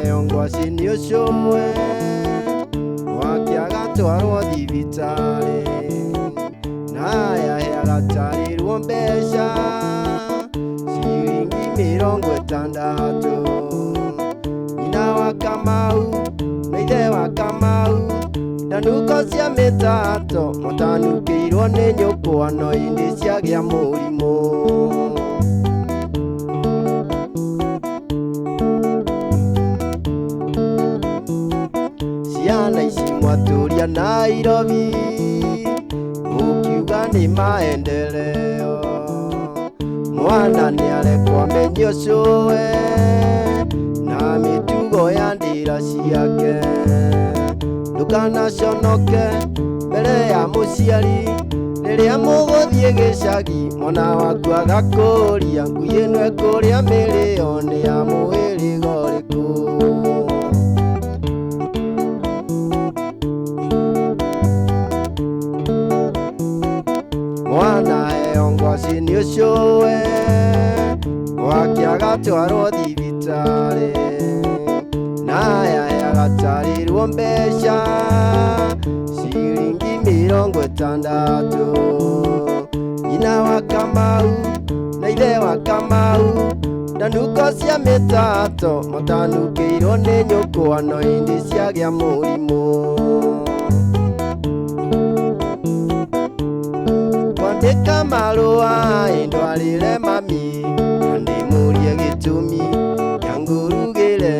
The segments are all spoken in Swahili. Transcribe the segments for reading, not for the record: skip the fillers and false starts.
ngwaci nĩ ũcũwe wakĩaga twarwo thibitarĩ naya agatarĩrwo mbeca ciringi 60. Nyina wa Kamau na ithe wa Kamau ndanuko cia mĩtato mũtanukĩirwo nĩ nyũkũano-inĩ ciagĩa mũrimũ. Ciana ici mwatũria Nairobi mũkiuga nĩ maendeleo, mwana nĩarekwo amenye ũcũwe na mĩtugo ya ndĩra ciake. Ndũkanaconoke mbere ya mũciari rĩrĩa mũgũthiĩ gĩcagi mwana waku agakũria ngui ĩno ĩkũrĩa mĩrĩo-nĩ ya mũhĩrĩga ũrĩkũ. Mwana ngwaci nĩ ũcũwe wakĩaga twarwo thibitarĩ naya agatarĩrwo mbeca ciringi 60. Nyina wa Kamau na ithe wa Kamau ndanuko cia mĩtato mũtanukĩirwo nĩ nyũkũano-inĩ ciagĩa mũrimũ. Kwandĩka marũa ndwarĩre mami na ndĩmũrie gĩtũmi kĩa ngũrugĩre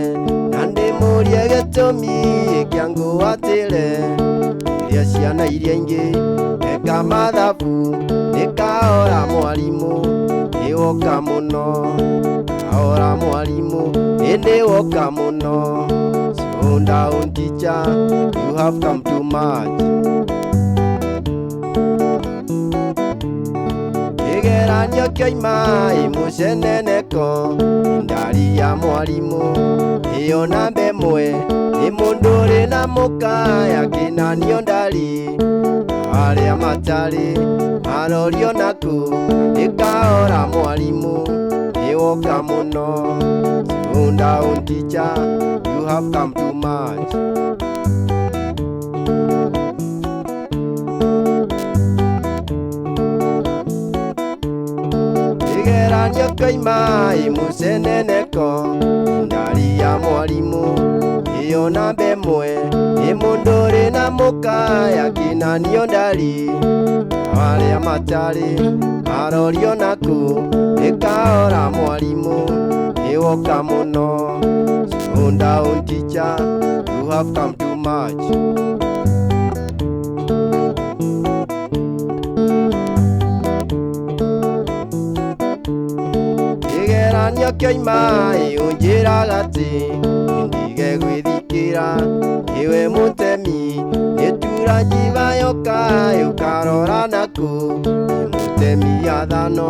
na ndĩmũrie gĩtũmi kĩa ngũatĩre. Iria ciana iria ingĩ eka mathabu nĩkahora mwarimũ nĩwoka mũno, kahora mwarimũ nĩwoka mũno. Slow down teacher, you have come too much. Kĩgeranio kĩoima mũceneneko ndari ya mwarimũ ĩyo namba 1 nĩ mũndũ ũrĩ na mũkaya kĩnanio ndari. Arĩa matarĩ marorio naku nĩkahora mwarimũ nĩwoka mũno. Slow down teacher, you have come too much. Kĩgeranio kĩoima mũceneneko ndari ya mwarimũ ĩyo namba 1 nĩ mũndũ ũrĩ na mũkaya kĩnanio ndari. Arĩa matarĩ marorio naku nĩkahora mwarimũ nĩwoka mũno. Slow down teacher, you have come too much. Kĩgeranio kĩoima ũnjĩraga atĩ ndige gwĩthikĩra iwe mũtemi nĩtura njiva yoka ũkarora naku. Mũtemi athano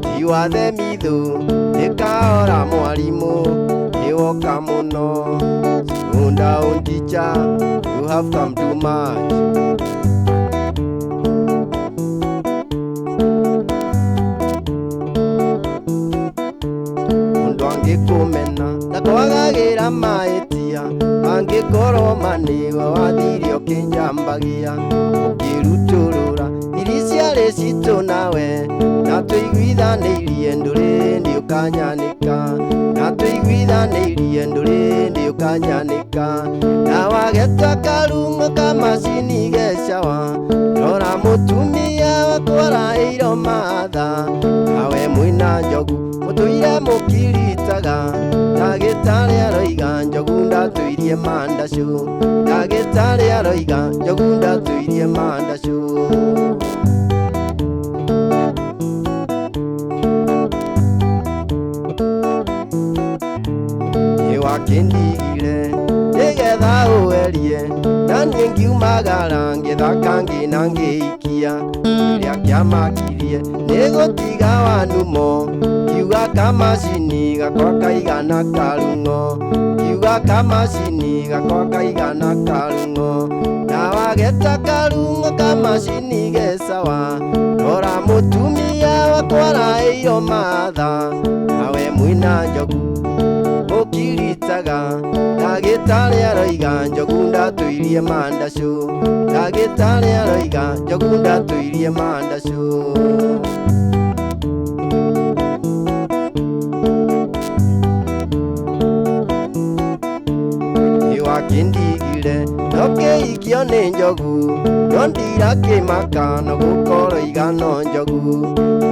ti wathe mithu nĩkahora mwarimũ nĩwoka mũno. Slow down teacher, you have come too much. Mũndũ angĩkũmena na kwagagĩra mahĩtia angĩkorwo manĩwe wathirio kĩnjambagia ũkĩrutũrũra thiri ciarĩ citũ nawe na tũiguithanĩirie ndũrĩ ndĩ ũkanyanĩka na tũiguithanĩirie ndũrĩ ndĩ ũkanyanĩka. Na wageta karung'o ka macini gecawa rora mũtumia wakwaraĩirwo matha nawe mwĩna njogu mũtũire mũkiritaga. Ndagĩtarĩ aroiga njogu ndatũirie mandacũ, ndagĩtarĩ aroiga njogu ndatũirie mandacũ. Nĩwakĩndigire nĩgetha ũwerie na niĩ ngiumagara ngĩthaka ngĩna ngĩikia. Kĩrĩa kĩamakirie nĩgũtiga wanumo kiuga kamacini gakwa kaigana karung'o, kiuga kamacini gakwa kaigana karung'o. Na wageta karung'o kamacini gecawa rora mũtumia wakwaraĩirwo matha nawe mwĩna njogu mũki mũkiritaga ndagĩtarĩ aroiga njogu ndatũirie mandacũ ndagĩtarĩ aroiga njogu ndatũirie mandacũ wakĩndigire no kĩhikio nĩ njogu no ndirakĩmaka no gũkorwo igano njogu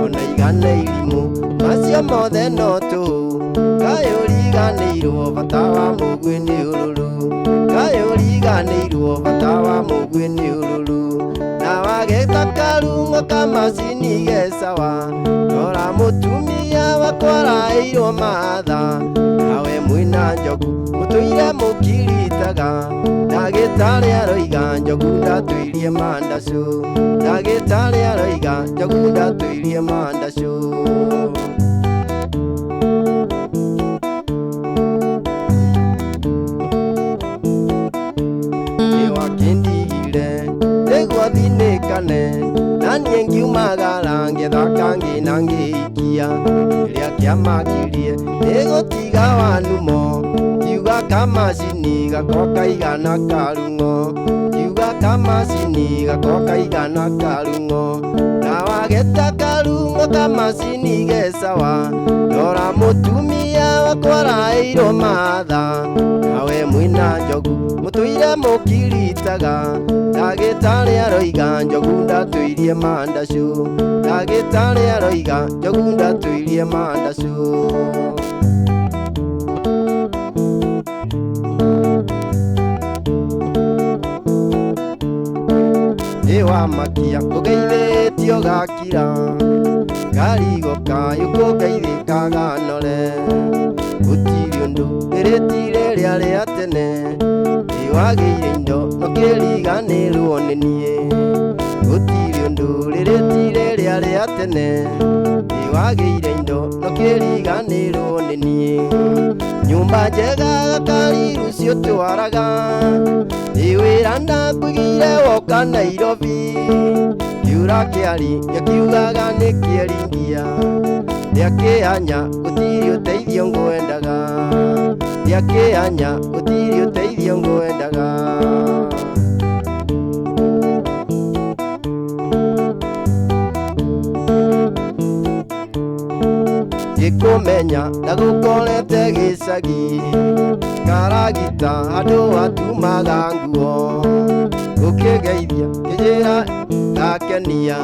ona igana irimũ macio mothe no tũhũ kayũriganĩirwo bata wa mũguĩ nĩ ũrũrũ kayũriganĩirwo bata wa mũguĩ nĩ ũrũrũ na wageta karung'o ka macini gecawa nora mũtumia wakwaraĩirwo matha nawe mwĩna njogu mũtũire mũkiritaga ndagĩtarĩ aroiga njogu ndatũirie mandacũ ndagĩtarĩ aroiga njogu ndatũirie mandacũ nĩwakĩndigire nĩguo thinĩkane na niĩ ngiumagara ngĩthaka ngĩna ngĩikia rĩrĩa kĩamakirie nĩgũtiga wanumo kiuga kamacini gakoo kaigana karung'o kiuga kamacini gakoo kaigana karung'o na wageta karung'o kamacini gecawa nora mũtumia wakwaraĩirwo matha nawe mwĩna njogu mũtũire mũkiritaga ndagĩtarĩ aroiga njogu ndatũirie mandacũ ndagĩtarĩ aroiga njogu ndatũirie mandacũ wamakia ngũgeithĩtio gakira karigo kayũ kũngeithĩkaga nore gũtirĩ ũndũ rĩrĩtire rĩa rĩa tene nĩwagĩire indo no kĩriganĩrwo nĩ niĩ gũtirĩ ũndũ rĩrĩtire rĩa rĩa tene nĩwagĩire indo no kĩriganĩrwo nĩ niĩ nyũmba njega gakariru cio twaraga wĩra ndakũigire woka Nairobi kiura kĩari gĩkiugaga nĩ kĩeringia rĩakĩhanya gũtirĩ ũteithio ngwendaga rĩakĩhanya gũtirĩ ũteithio ngwendaga gĩkũmenya ndagũkorete gĩcagi karagita andũ atumaga nguo ũkĩgeithia kĩnjĩra gakenia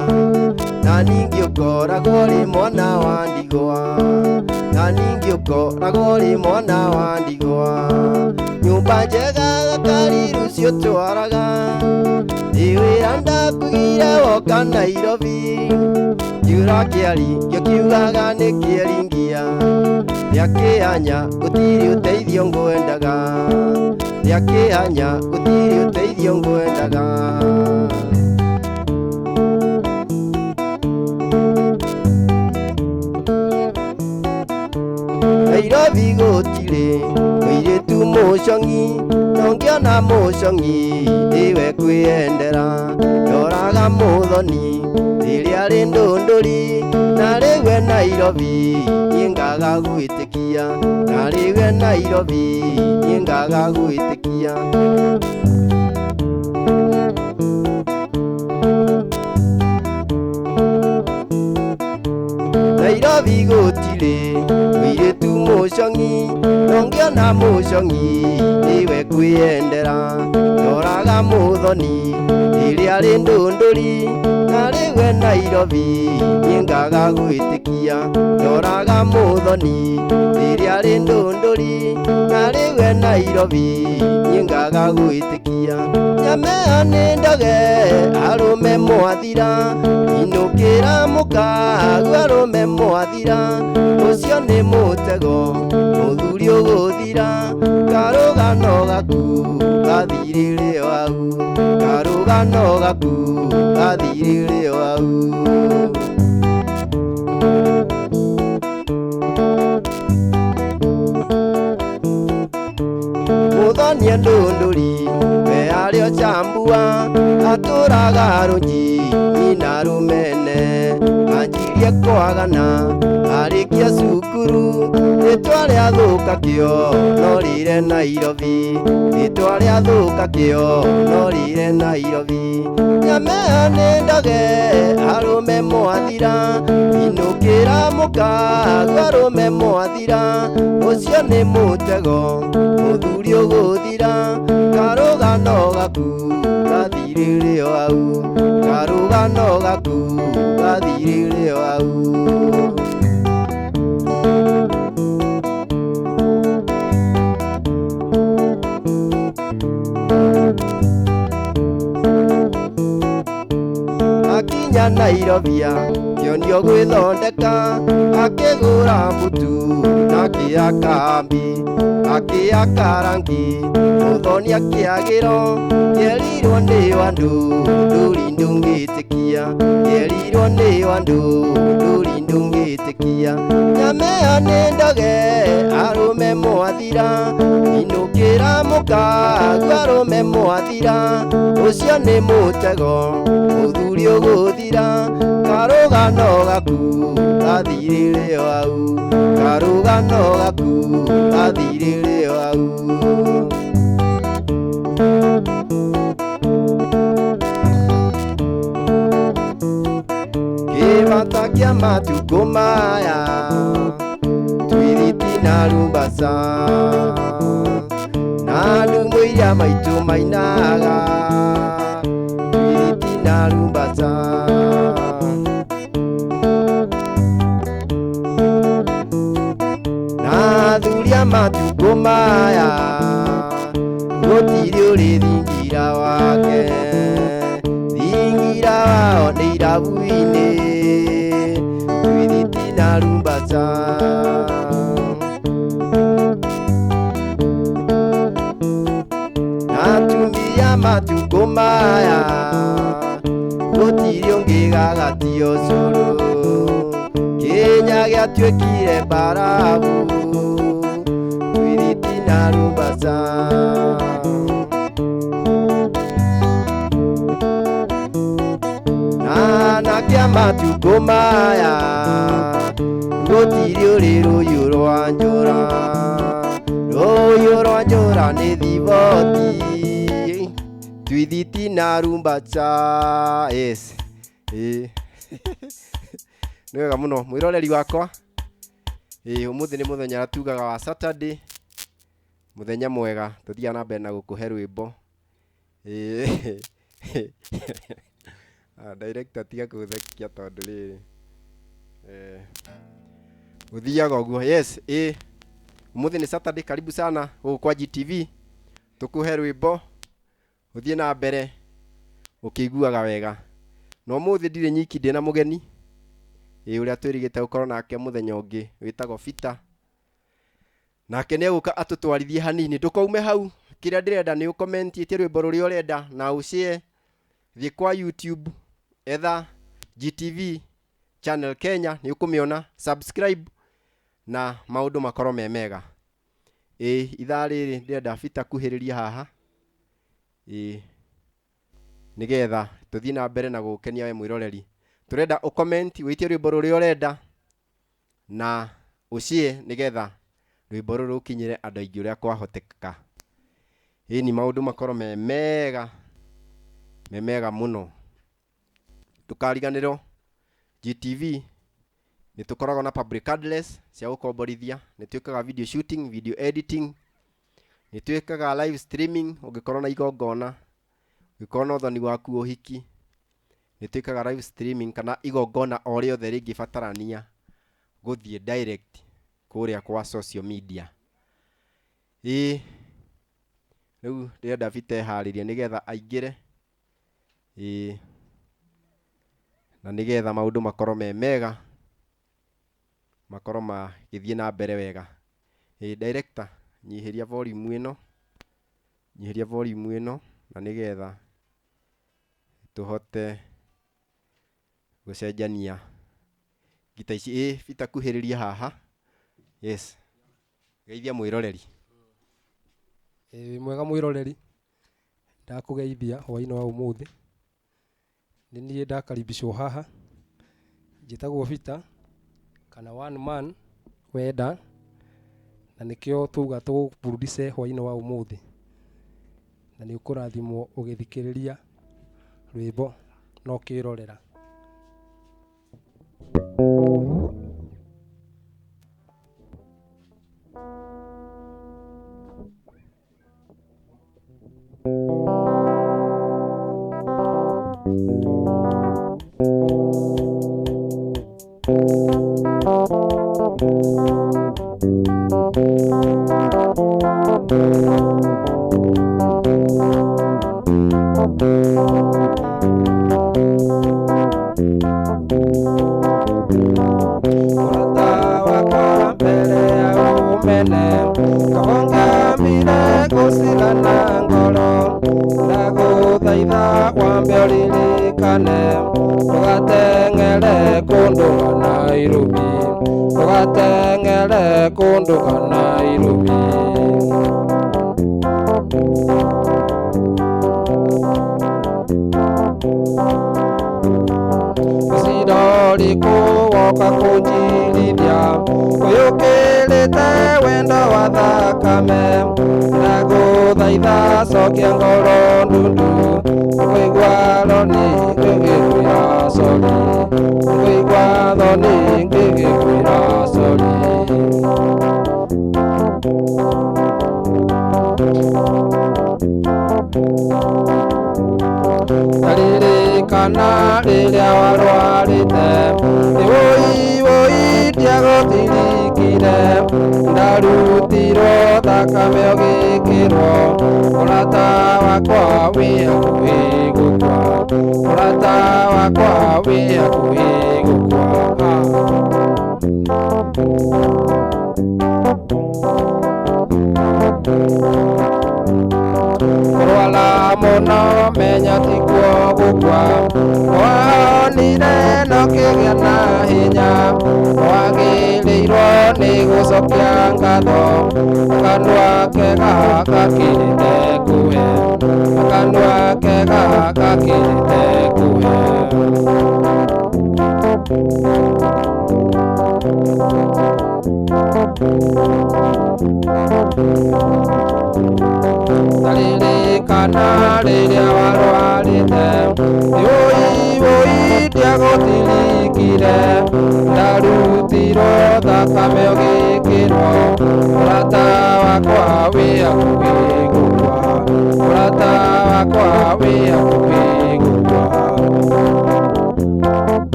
na ningĩ ũkoragwo rĩ mwana wa ndigwa na ningĩ ũkoragwo rĩ mwana wa ndigwa nyũmba njega gakariru cio twaraga wĩra ndakũigire woka Nairobi kiura kĩari gĩkiugaga nĩ kĩeringia rĩakĩhanya gũtirĩ ũteithio ngwendaga rĩakĩhanya gũtirĩ ũteithio ngwendaga Nairobi gũtirĩ mũirĩtu mũcong'i nongĩona mũcong'i iwe kwĩendera ndoraga mũthoni rĩrĩa rĩ ndũndũri na rĩwe Nairobi ngaga gwĩtĩkia na rĩwe Nairobi ngaga gwĩtĩkia Nairobi gũtirĩ mũirĩtu mũcong'i nongĩona mũcong'i iwe kwĩendera ndoraga mũthoni rĩrĩa rĩ ndũndũri na rĩwe Nairobi ngaga gwĩtĩkia ndoraga mũthoni rĩrĩa rĩ ndũndũri na rĩwe Nairobi ngaga gwĩtĩkia nyamea nĩ ndoge arũme mwathira inũkĩra mũkagu arũme mwathira ũcio nĩ mũtego mũthuri ũgũthira karũgano gaku gathirĩre wau karũgano gaku gathirĩre wau mũthonia ndũndũri we alio chambua aturaga runji ina rumene anjirie kwagana arikia cukuru ritwa ria thuka kio norire Nairobi ritwa ria thuka kio norire Nairobi nyamea nĩ ndage arume mwathira inukira mukagu arume mwathira ucio nĩ mutego muthuri uguthira karugano gaku gathirire au karugano gaku gathirire au akinya Nairobia kionio gwithondeka akigura mbutu nakiaka mbi akiaka rangi muthoni akiagiro yerirwo ni Andu nduri ndungitikia yerirwo ni Andu nduri ndungitikia nyamea nĩ ndage arume mwathira inukira mukagu arume mwathira ucio nĩ mutego muthuri uguthira karugano gaku gathirire au karugano gaku gathirire au kibata kia matuko maya twithiti na rumbasa na ndumwiria maitu mainaga twithiti na rumbasa na thuria matuko maya gutiri uri thingira wake thingira wao nĩ irabu-inĩ twithiti na rumbasa na tumia matuko maya gutiri ũngĩgagatio cũrũ Kenya gĩatuĩkire mbarabu twithiti na rumbasa na kia matuko maya gutiri uri rũhiũ rwa njora rũhiũ rwa njora nĩ thiboti twithiti na rumbasa yes nĩ wega mũno mwĩroreri wakwa ũmũthĩ nĩ mũthenya ratugaga wa Saturday mũthenya mwega tuthiaga na mbere na gũkũhe rwĩmbo director tiga kũthekia tondũ rĩrĩ gũthiaga ũguo yes ũmũthĩ nĩ Saturday karibu sana gũkũ kwa GTV tũkũhe rwĩmbo ũthiĩ na mbere ũkĩiguaga wega na ũmũthĩ ndirĩ nyiki ndĩ na mũgeni ũrĩa twĩrĩgĩte gũkorwo nake mũthenya ũngĩ wĩtagwo Peter nake nĩ egũka atũtwarithie hanini ndũkaume hau kĩrĩa ndĩrenda nĩ ũcomment ĩtie rwĩmbo rũrĩa ũrenda na ũshare thiĩ kwa YouTube etha GTV channel Kenya nĩ ũkũmĩona subscribe na maũndũ makorwo me mega ithaa rĩrĩ ndĩrenda Peter kuhĩrĩria haha nĩgetha tũthiĩ na mbere na gũkenia we mwĩroreri turenda ucomment witie rwĩmbo rũrĩa ũrenda na ushare nĩgetha rwĩmbo rũrũ rũkinyĩre andũ aingĩ ũrĩa kwahoteka ni maũndũ makorwo me mega mũno tukariganĩrwo GTV nĩ tũkoragwo na public address cia gũkomborithia nĩ twĩkaga video shooting video editing nĩ twĩkaga live streaming ũngĩkorwo na igongona ũngĩkorwo na ũthoni waku ũhiki nĩ twĩkaga live streaming kana igongona o rĩothe rĩngĩbatarania gũthiĩ direct kũrĩa kwa social media rĩu ndĩrenda Peter eharĩrie nĩgetha aingĩre na nĩgetha maũndũ makorwo me mega makorwo magĩthiĩ na mbere wega director nyihĩria volume ĩno na nĩgetha tũhote gũcenjania gita ici Peter kuhĩrĩria haha yes geithia mwĩroreri mwega mwĩroreri ndakugeithia hwainĩ wa ũmũthĩ. Nĩ niĩ ndakaribicwo haha njĩtagwo Peter kana one man wenda, na nĩkĩo tuga tũburudice hwainĩ wa ũmũthĩ, na nĩ ũkũrathimwo ũgĩthikĩrĩria rwĩmbo na ũkĩrorera.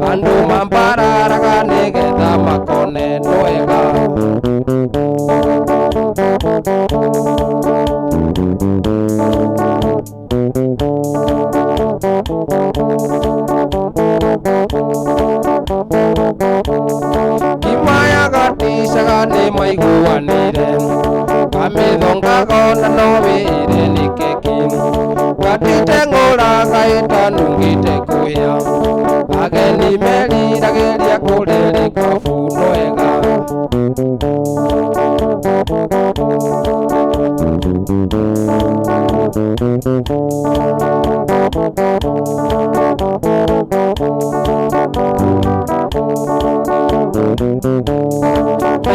Andu mambara gona no wire ni keki gatite ngora gaita nungite kuya ageni meri rageria kureri kafu noega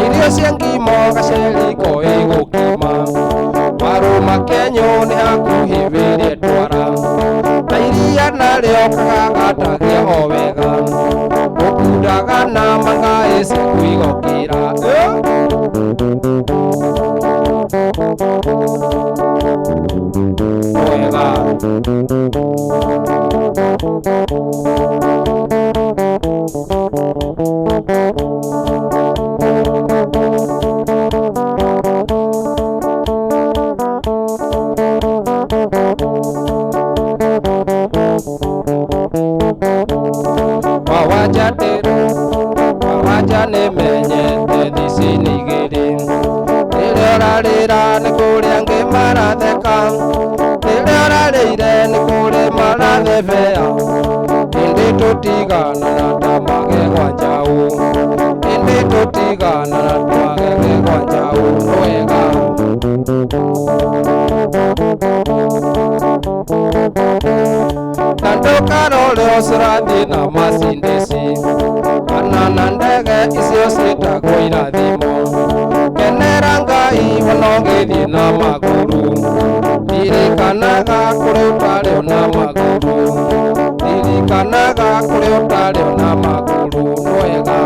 irio cia ngimo gaceri ko igukima waru makenyo ni hakuhivirie ndwara na iria narĩo kagagatagia o wega ũkundaga na manga iciku igokĩra wega wawajane menyete thicinigĩrĩ rĩrĩa ũrarĩra nĩ kũrĩa angĩ maratheka rĩrĩa ũrarĩire nĩ kũrĩ marathebea ĩndĩ tũtiganana ta magegwa njaũ ĩndĩ tũtiganana ta magegwa njaũ wega na ndũkarore ũcũrathiĩ na macindĩci kana na ndege icio ciĩtagwo irathimo kenera Ngai wona ũgĩthiĩ na magũrũ ririkanaga kũrĩ ũtarĩ na magũrũ ririkanaga kũrĩ ũtarĩ na magũrũ wega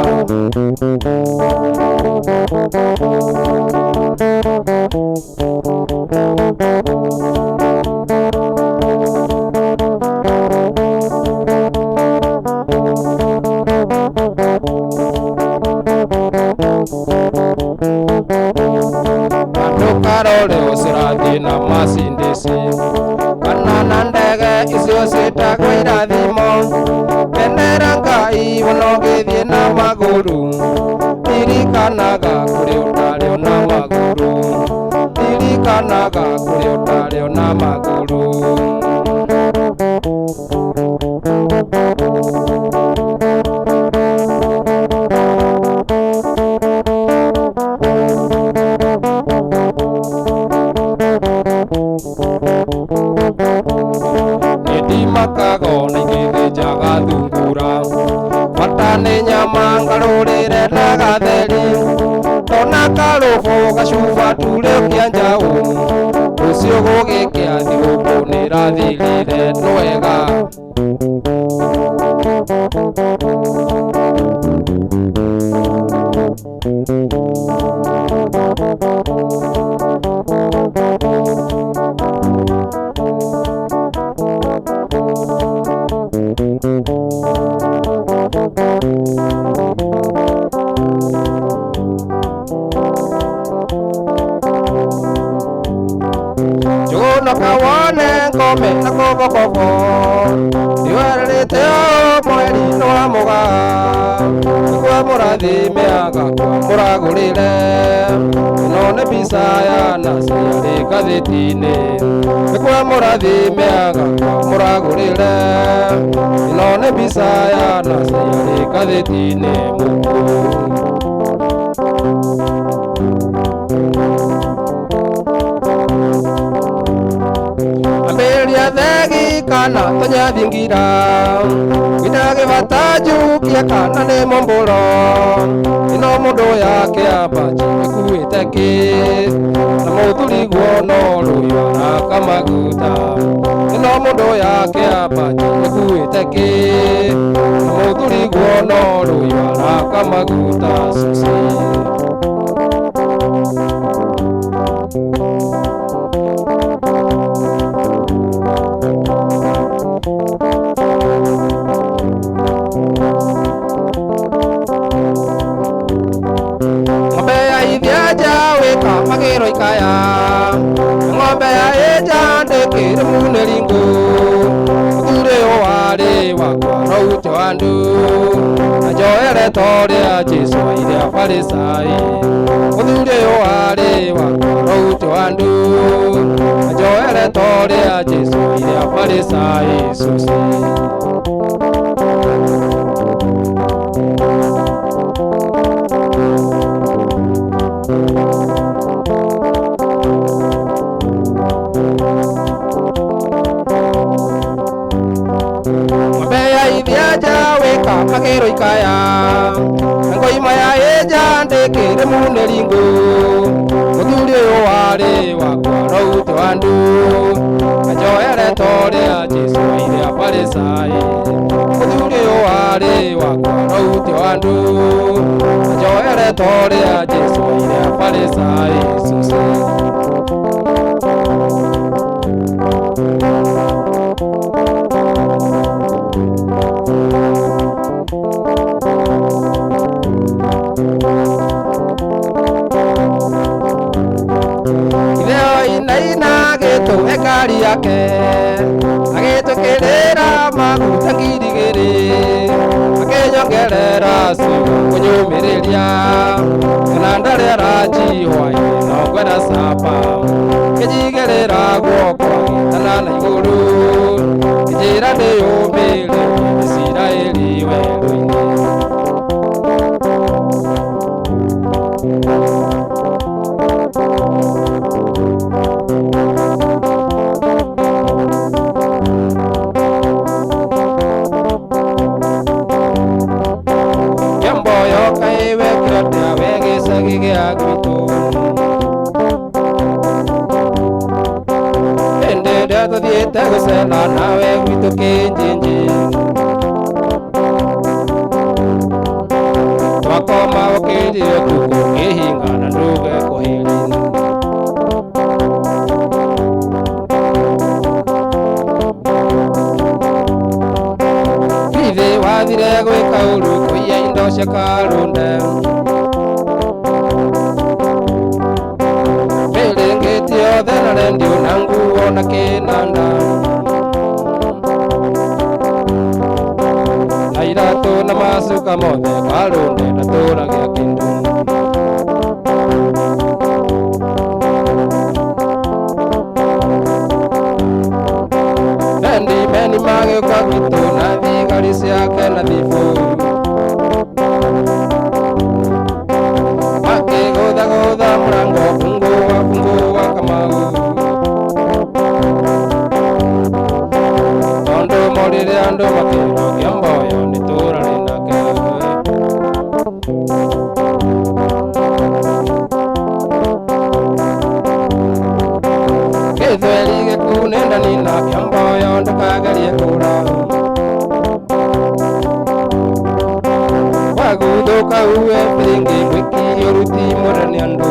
ndũkarore ũcũrathiĩ na macindĩci kana na ndege icio ciĩtagwo irathimo kenera Ngai wona ũgĩthiĩ na magũrũ ririkanaga kũrĩ ũtarĩ na magũrũ ririkanaga kũrĩ ũtarĩ na magũrũ makago na igĩthĩnjaga thungura bata nĩ nyama ngarũrĩre na gatheri tona karũbũ gacuba turĩ kĩa njaũ rũciũ gũgĩkĩa thigũkũ nĩ ĩrathirire nwega kawane ngome na kobokobo iwarĩte o mweri-inĩ wa Mũgaa nĩguo mũrathimeaga kwa mũragũrĩre ĩno nĩ mbica ya naci arĩ ngathĩti-inĩ nĩguo mũrathimeaga kwa mũragũrĩre ĩno nĩ mbica ya naci arĩ ngathĩti-inĩ ambĩrĩria thegi kana tũnyathingira gĩtagĩ batanjukia kana nĩ mũmbũro ĩno mũndũ yake ambanji ĩkuĩte kĩ na mũthuriguo no rũiwara kamaguta ĩno mũndũ yake ambanji ĩkuĩte kĩ na mũthuriguo no rũiwara kamaguta suci magĩro ikaya ng'ombe ya ĩnja ndĩkĩrĩ munĩringu mũthuri ũyũ warĩ wakwa raute wa Andu na njoeretwo rĩa Jesũ iria Farisai mũthuri ũyũ warĩ wakwa raute Andu ajoere tore a Jesu ile aparesa Jesus Makero ikaya ngoi maya eja ndekere muneringo muthuri uyu wari wakwa rauti wandu ajoere tore a Jesu ile aparesai muthuri uyu wari wakwa rauti wandu ajoere tore a Jesu ile aparesai susu ekari yake agitukerera maguta ngirigiri akenyongerera sugu kunyumiriria kana ndare arajihwa no kwenda sapa kijigerera guoko agitana na iguru kijira ndiyumire Isiraeli weruini Tego se la nawe gwito kenjenje Twakoma wakindi tuko kehinga na nduge kohili Vive wathire gwika uru kuiya indo cia karunde Melengeti othe na rendio na nguo na kinanda na iratu na masuka mothe karunde na turagia kindu Endi meni mageuka gitu na thigari ciake na thibu Makigutha murango fungua Kamau Tondu morire andu makirogia mboyo niturari nake Githweri gikunenda ninakia mboyo ndakagerie kura Waguthuka uwe piringi Wiki uruti Munene Andu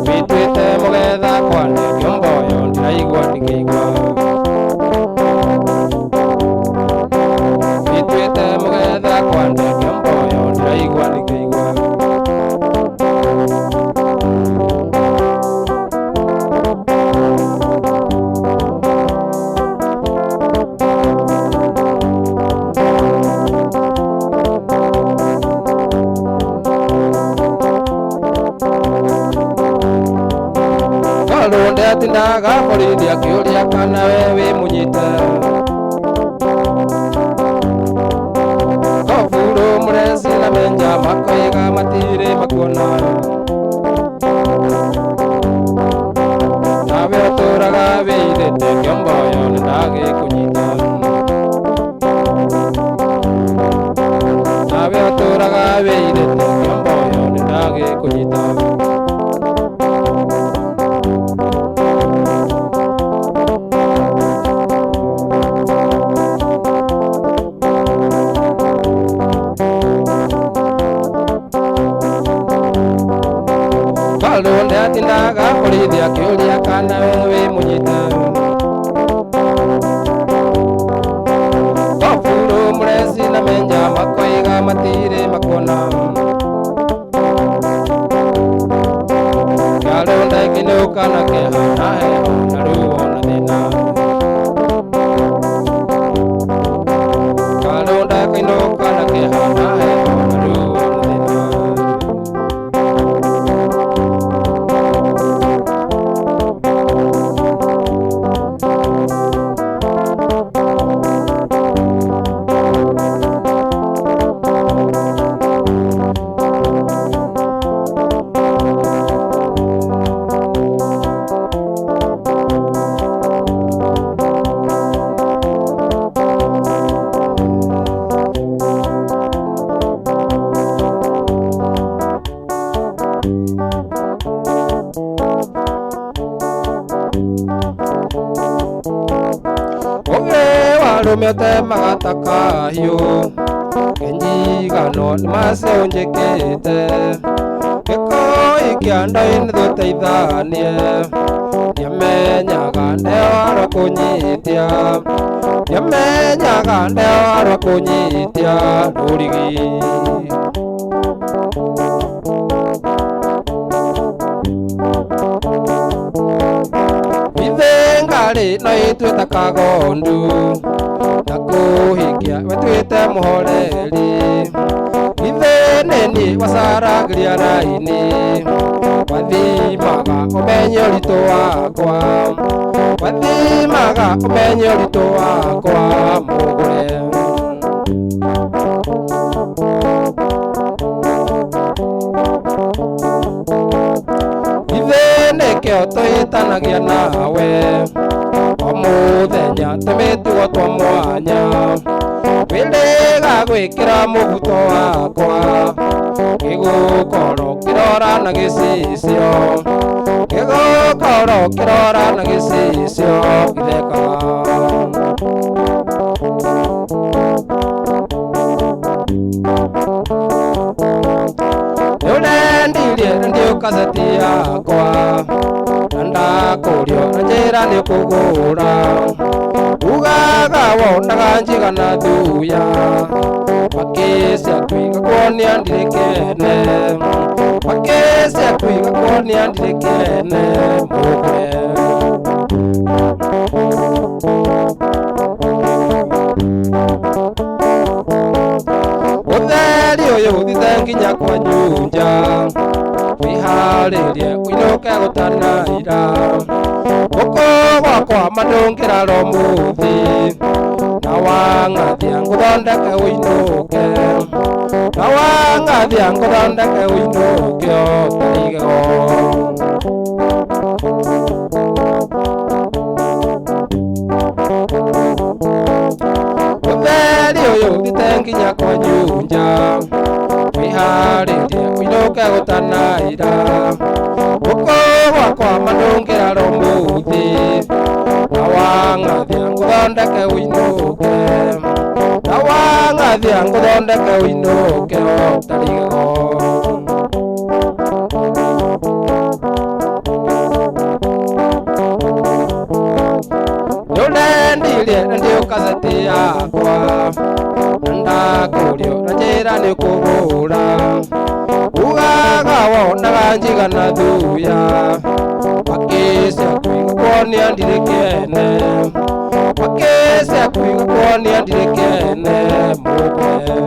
Bitwite mugetha kwane kiomboyo ndiraigua ndikeigua Bitwite mugetha kwane kiomboyo ndiraigua ndikeigua Kalunde atindaga borithi akiuria kana we munyite Kofuru muresi na menja makoiga matire makuona Nawe oturaga weithete kiomboyo nindage kunyita Nawe oturaga weithete kiomboyo nindage kunyita arumete magataka hiu kenyigano nimaseunjikite giko ikianda-ini duteithanie niamenyaga ndeo arwa kunyitia niamenyaga ndeo arwa kunyitia rurigi ngari no itwita kagondu na kuhikia wetwite muhoreri itheneni wasaragiria raini wathimaga umenye uritu wakwa wathimaga umenye uritu wakwa mugure ithenekio tuitanagia nawe omuthenya tumitugo twa mwanya wiriga gwikira mubuto wakwa gigukoro kirora na gicicio gigukoro kirora na gicicio githekaga niurendirie ndiukaceti yakwa ndakurio na njira ni kugura ugaga wonaga njigana thuya makisia twiga kuonia ndirikene makisia twiga kuonia ndirikene mugure utheri uyu thithe nginya kwa nyunja wiharirie uinuke gutanaira guku gwakwa mandungira ro muthi na wangathia nguthondeke uinuke na wangathia nguthondeke uinuke otarigego utheri uyu thithe nginya kwa nyunja wiharirie uinuke gutanaira guku gwakwa mandungira ro muthi na wangathia nguthondeke uinuke na wangathia nguthondeke uinuke otarigego niurendirie ndiukaceti yakwa ndakurio na njira ni kugura ugaga wonaga njigana thuya makisia twiga kuonia ndirikene makisia twiga kuonia ndirikene mugure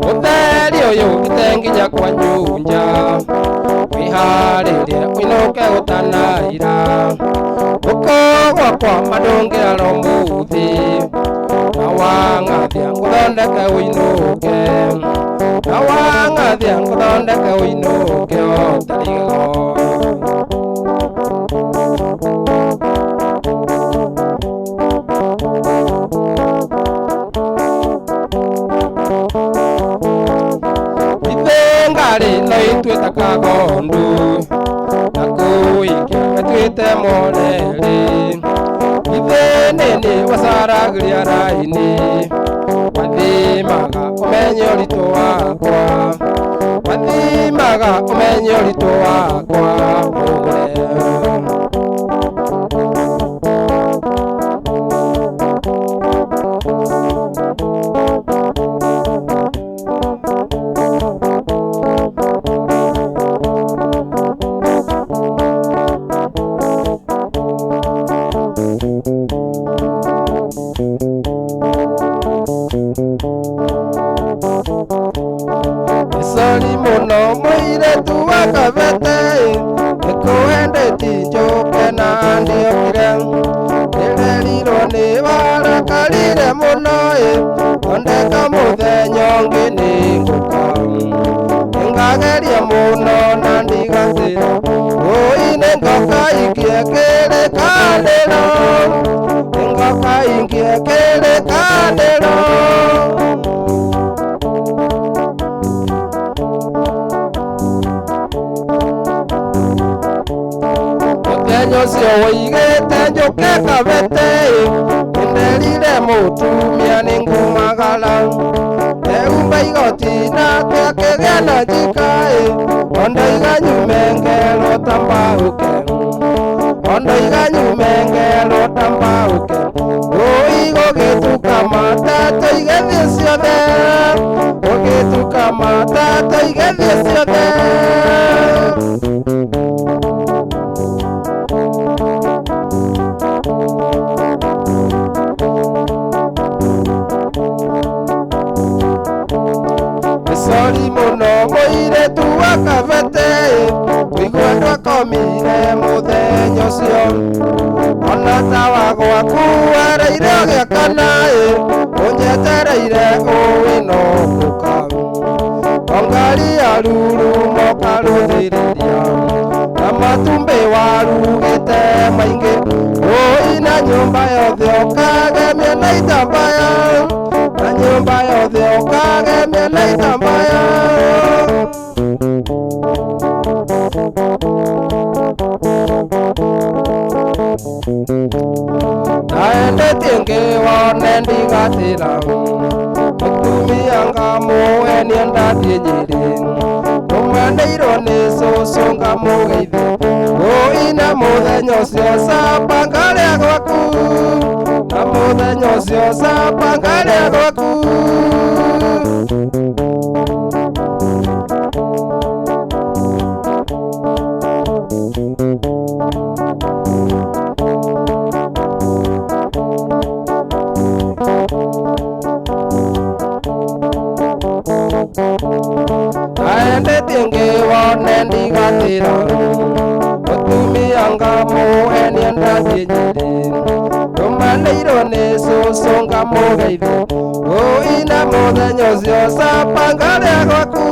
utheri uyu thithe nginya kwa nyunja wiharirie uinuke gutanaira guku gwakwa mandungira ro muthi na wangathia nguthondeke uinuke na wangathia nguthondeke uinuke otarigego ngari no itwita kagondu na kuikia twite moreri itheneni wasaragiria raini wathimaga umenye uritu wakwa wathimaga umenye uritu wakwa mugure Sali muno muiretu wakavete ekuhendeti njuke na ndiokire ndireriro ni barakarire muno ondeka muthenya ungi ni nguka ngageria muno na ndigatira uine ngoka ingie kirikaniro ngoka ingie kirikaniro cio woigĩte njũke kabete nderire mũtumia nĩ ngumagara eumba igoti nake akĩgĩa na njikaĩ ondoiga nyumengero tambauke ondoiga nyumengero tambauke gũgĩtuka matata igethie ciothe gũgĩtuka matata igethie ciothe Sorry mũno mũirĩtu wa kabete kũigua ndwakomire mũthenya ũcio ona tawa gwaku wereire ũgĩakana ũnjetereire ũĩ no gũka ongari aruru mokarũthĩrĩria na matumbĩ warugĩte maingĩ ũi na nyũmba yothe ũkagemia na itambaya na nyũmba yothe ũkagemia na itambaya naendetie ngĩwone ndigatĩra mũtumia ngamũhe niendatie Nyĩrĩ ũmanĩirwo nĩ cũcũ ngamũgeithia ũina mũthenya ũcio camba ngarĩa gwaku na mũthenya ũcio camba ngarĩa gwaku naendetie ngĩwone ndigatĩra mũtumia ngamũhe niendatie Nyĩrĩ ũmanĩirwo nĩ cũcũ ngamũgeithia ũina mũthenya ũcio camba ngarĩa gwaku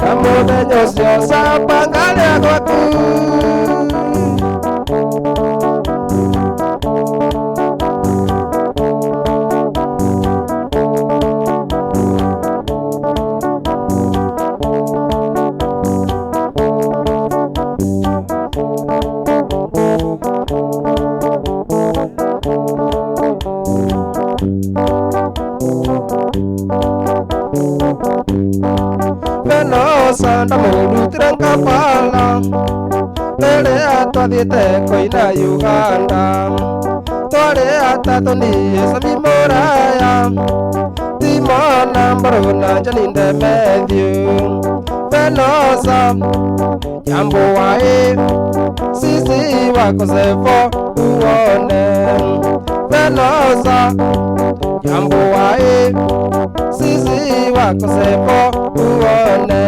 na mũthenya ũcio camba ngarĩa gwaku Venosa ndamũrutire Kampala rĩrĩa twathiĩte kũina Uganda twarĩ atatũ niĩ Sami Mũraya Timona Mburu na Janinde Matthew Venosa jambo wae sisi wako Sevo uone Venosa jambo wae sisi wako Sevo uone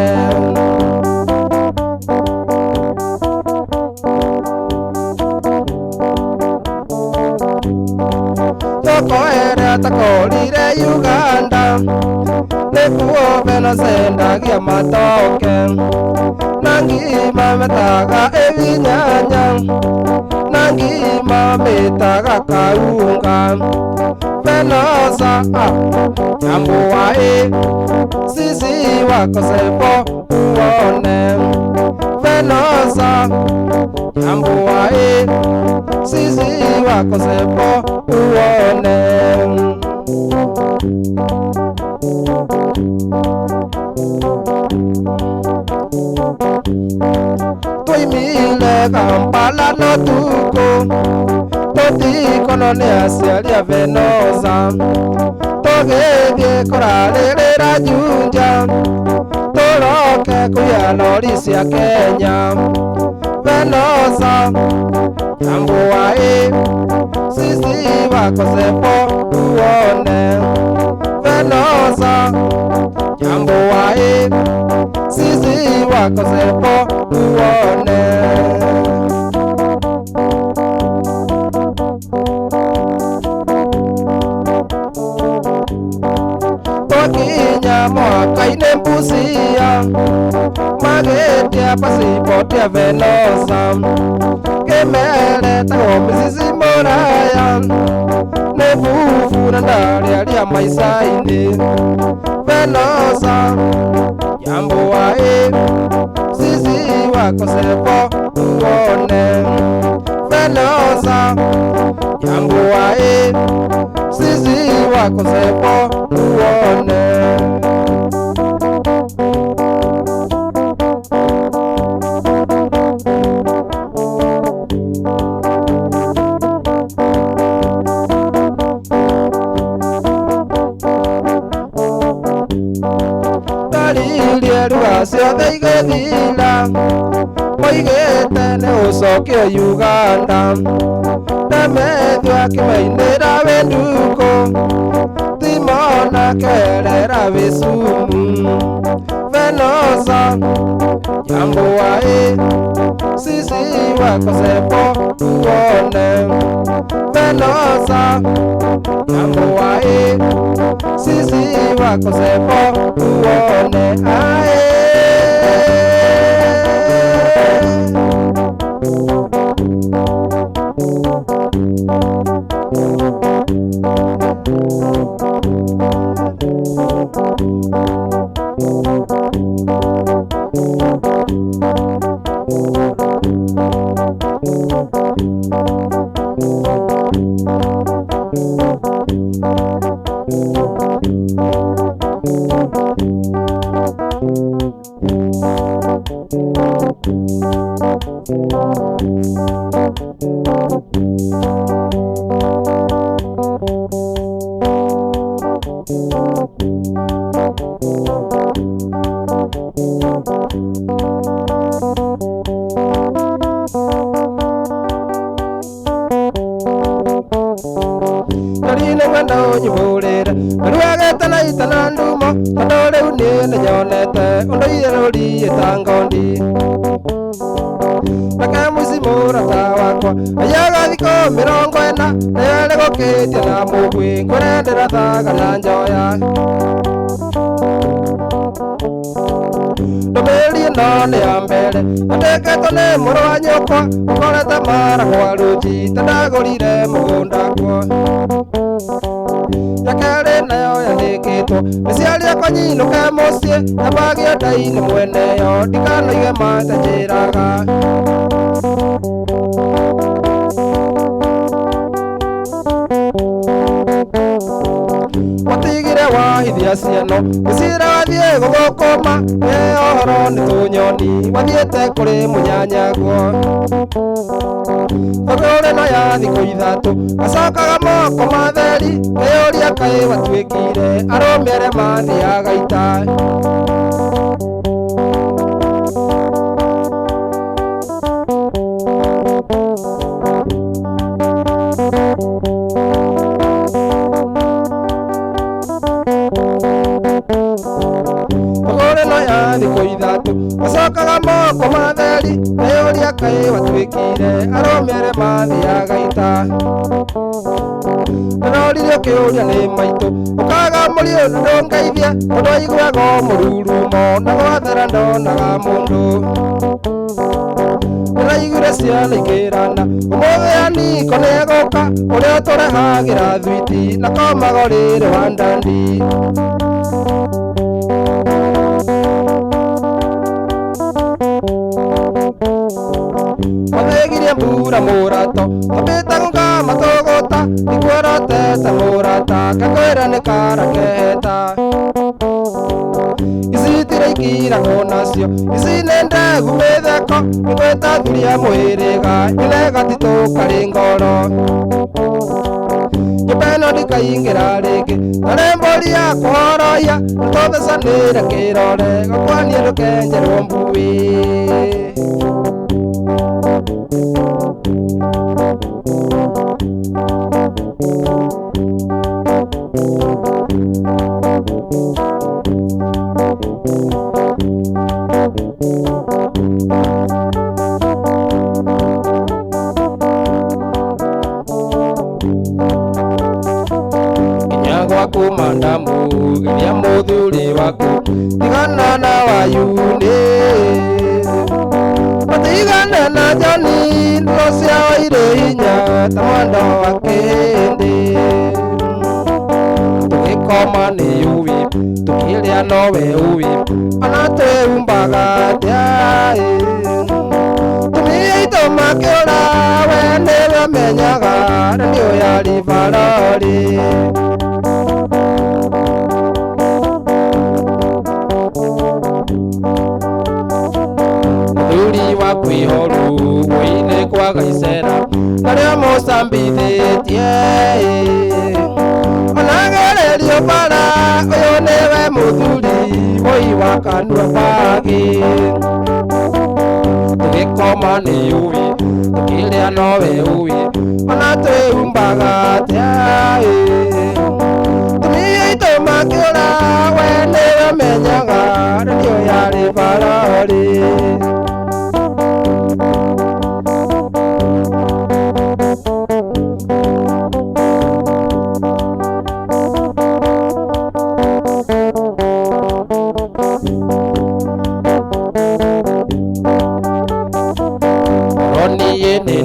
tokoere takorire Uganda nĩkuo Venosa endagia matoke na ngima metaga evinyanya na ngima metaga kaunga Venosa jambo wae sisi wako Sevo uone Venosa jambo wae sisi wako Sevo uone tuimile Kampala no tuko totikono nĩ aciari a Venosa tũgĩthiĩ kũrarĩrĩra Junja tũroke kuya lori cia Kenya Venosa jambo wae sisi wako Sevo uone Venosa jambo wae sisi wako Sevo uone twakinya mwaka-inĩ Busia magĩtia pasipoti ya Venosa kĩmeretago Mrs. Mũraya nĩ bubu na ndarĩaria maica-inĩ Venosa jambo wae sisi wako Sevo uone wae sisi wako sepo uone. Dalilie rugasio theigathira moigete ne ucokio Uganda nemethua kimainira wenduko timona kerera Wisumu Venosa jambo wae sisi wako sepo uone. Venosa jambo wae sisi wako sepo uone. Ae nyibulira ruagete na itana ndumo ndore unene nyonete undoire ruri etangondi nakamusimura tawakwa ayaga thiko 40 nere goketia na mugwi ngurendera thaga na njoya ndomeri none ya mbere ndeketwo nĩ mũrũ wa nyũkwa ũkorete mara kwa ruji tandagũrire mũgũnda kwa yakere nayo yandĩkĩtwo nĩciari akwa nyinũke mũciĩ nyambagia ndai-inĩ mweneyo ndikanoige mate njĩraga watigire wahithia ciano gĩcira wathiĩ gũthũkũma ũhoro nĩ tũnyoni wathiĩte kũrĩ mũnyanyaguo thogore no ya thikũ ithatũ gacokaga moko matheri kĩyũria kaĩ watuĩkire arũmĩre mathiaga ita thikũ ithatũ gacokaga moko matheri kĩyũria kaĩ watuĩkire arũmĩre mathiaga ita nĩroririo kĩũria nĩ maitũ ũkaga mũriũ na ndũngeithie ũndũ aiguaga mũrurumo na gwathera ndonaga mũndũ nĩraiguire ciana ikĩrana ũmũthĩ aniko nĩegũka ũrĩa ũtũrehagĩra thwiti na komagorĩre wa ndandi wathegirie mbura mũrato ũmbĩte gũka matũgũta ikuorotete mũrata kakwĩra nĩ kara keheta ici tiraikiragwo nacio ici nĩ ndegu mĩtheko nĩgwĩtathuria mwĩrĩga nyune gatitũ karĩ ngoro nyũmba ĩno ndikaingĩra rĩngĩ na nĩ mbũri ya kũhoroia tũthecanĩre kĩrore gakwaniĩ ndũkenjerwo mbuĩ kumandamu ilia muthuri waku tigana na wayune matigana na jani nocia waire hinya ta mwanda wa kindi tugikoma ni uwi tukiria nowe uwi ana tweumbaga tia tumia ito makiura we niwe nĩyo menyaga nĩyo yarĩ barori. Mũthuri wa kwĩhoru wĩ-inĩ kwa Gaicera narĩa mũcambithĩtie onagererio bara ũyũ nĩwe mũthuri mũi wa kanua bagi. Tũgĩkoma nĩ ũĩ tũkĩrĩa nowe ũĩ ona twĩhumbaga atĩa tumia itũ makĩũra we nĩwe menyaga nĩyo yarĩ barori.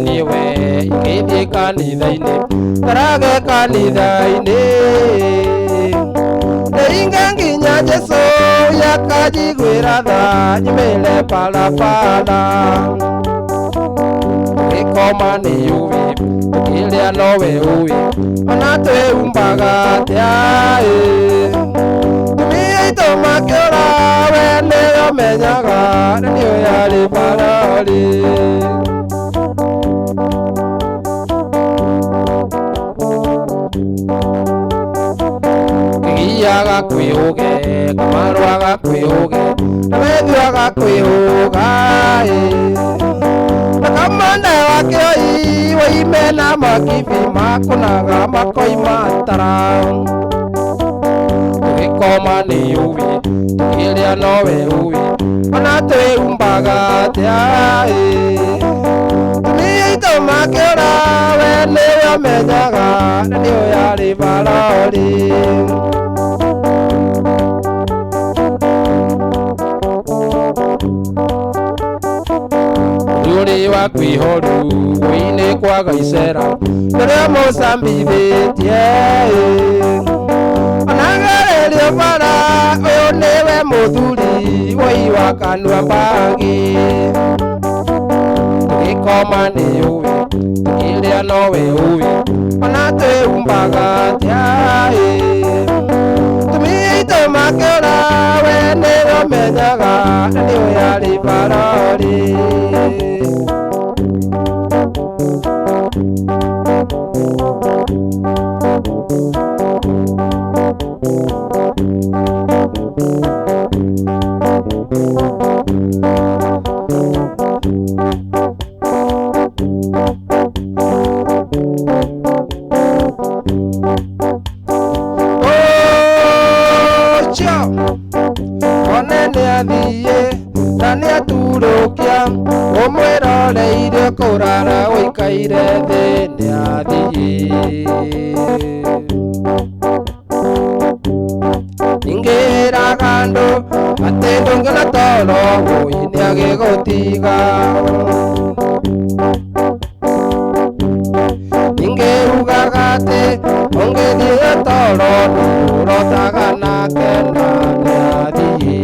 Niwe igĩthiĩ kanitha-inĩ tarage kanitha-inĩ ndĩinge nginya Jesũ yakanjiguĩra tha nyumĩre barabara. Tũgĩkoma nĩ ũĩ tũkĩrĩa nowe ũĩ ona twĩhumbaga atĩa tumia itũ makĩũra we nĩyo menyaga nĩyo yarĩ barori. Kigiaga kwĩhũge kamarwaga kwĩhũge na wethuaga kwĩhũga na kamande wakĩoi woime na makibi makonaga makoima tara. Tũgĩkoma nĩ ũĩ tũkĩrĩa nowe ũĩ ona twĩhumbaga atĩa tumia itũ makĩũra we nĩyo menyaga nĩyo yarĩ barori. Mũthuri wa kwĩhoru wĩ-inĩ kwa Gaicera rĩrĩa mũcambithĩtie onagererio bara ũyũ nĩwe mũthuri woi wa kanua bagi. Tũgĩkoma nĩ ũĩ tũkĩrĩa nowe ũĩ ona twĩhumbaga atĩa tumia itũ makĩũra we nĩyo menyaga nĩyo yarĩ barori. Munene athiĩ na nĩaturũkia ũmwĩroreire kũrara ũikaire thĩ nĩathiĩ. Ingĩraga andũ atĩ ndũngĩona toro mũi nĩagĩgũtiga. Ingĩugaga atĩ ũngĩthiĩ toro ndũrotaga nake na nĩathiĩ.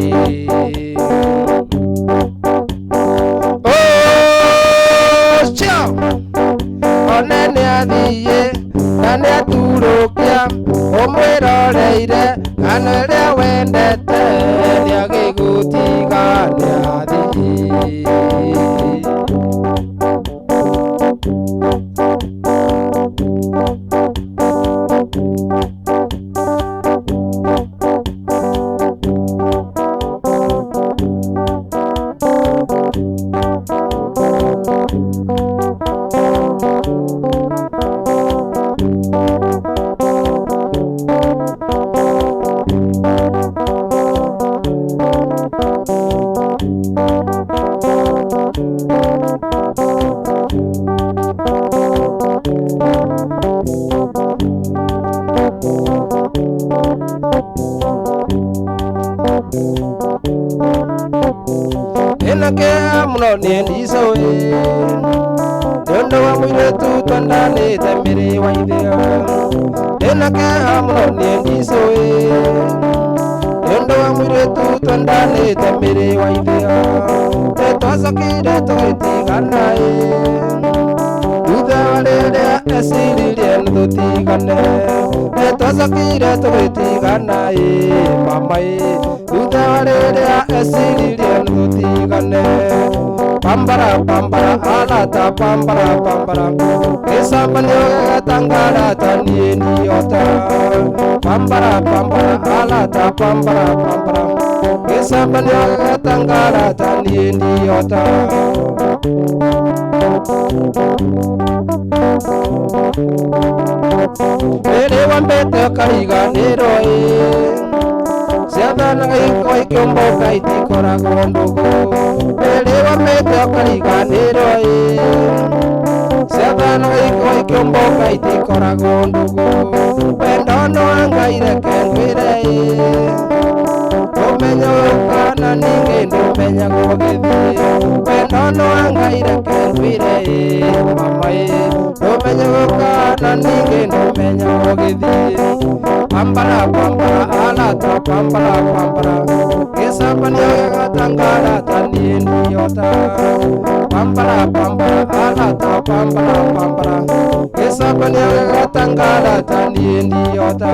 Munene athiĩ na nĩaturũkia ũmwĩroreire ngano ĩrĩa wendete nĩagĩgũtiga nĩathiĩ. Enakea muno niendicũĩ nĩũndũ wa mũirĩtu twendanĩte mĩrĩ wa ithĩa. Enakea muno niendicũĩ nĩũndũ wa mũirĩtu twendanĩte mĩrĩ wa ithĩa. Nĩtwacokire tũgĩtigana thutha wa rĩrĩa eciririe nĩtũtigane nĩtwacokire tũgĩtigana mama thutha wa rĩrĩa eciririe nĩtũtigane pambara pambara alata pambara pambara gĩcambanio gĩgatangarata niĩ niota pambara pambara alata pambara pambara gĩcambanio gĩgatangarata niĩ niota rĩrĩ wambĩte kariganĩro ciathanaga ikĩomboka itikoragwo ndũgũ rĩrĩ wambĩte kariganĩro ciathanaga ikĩomboka itikoragwo ndũgũ wendo no Ngai reke ngwĩre ndũmenya gũka na ningĩ ndũmenya gũgĩthiĩ wendo no Ngai reke ngwĩre mama ndũmenya gũka na ningĩ ndũmenya gũgĩthiĩ pambara pambara alata pambara pambara gĩcambanio gĩgatangarata niĩ niota pambara pambara alata pambara pambara gĩcambanio gĩgatangarata niĩ niota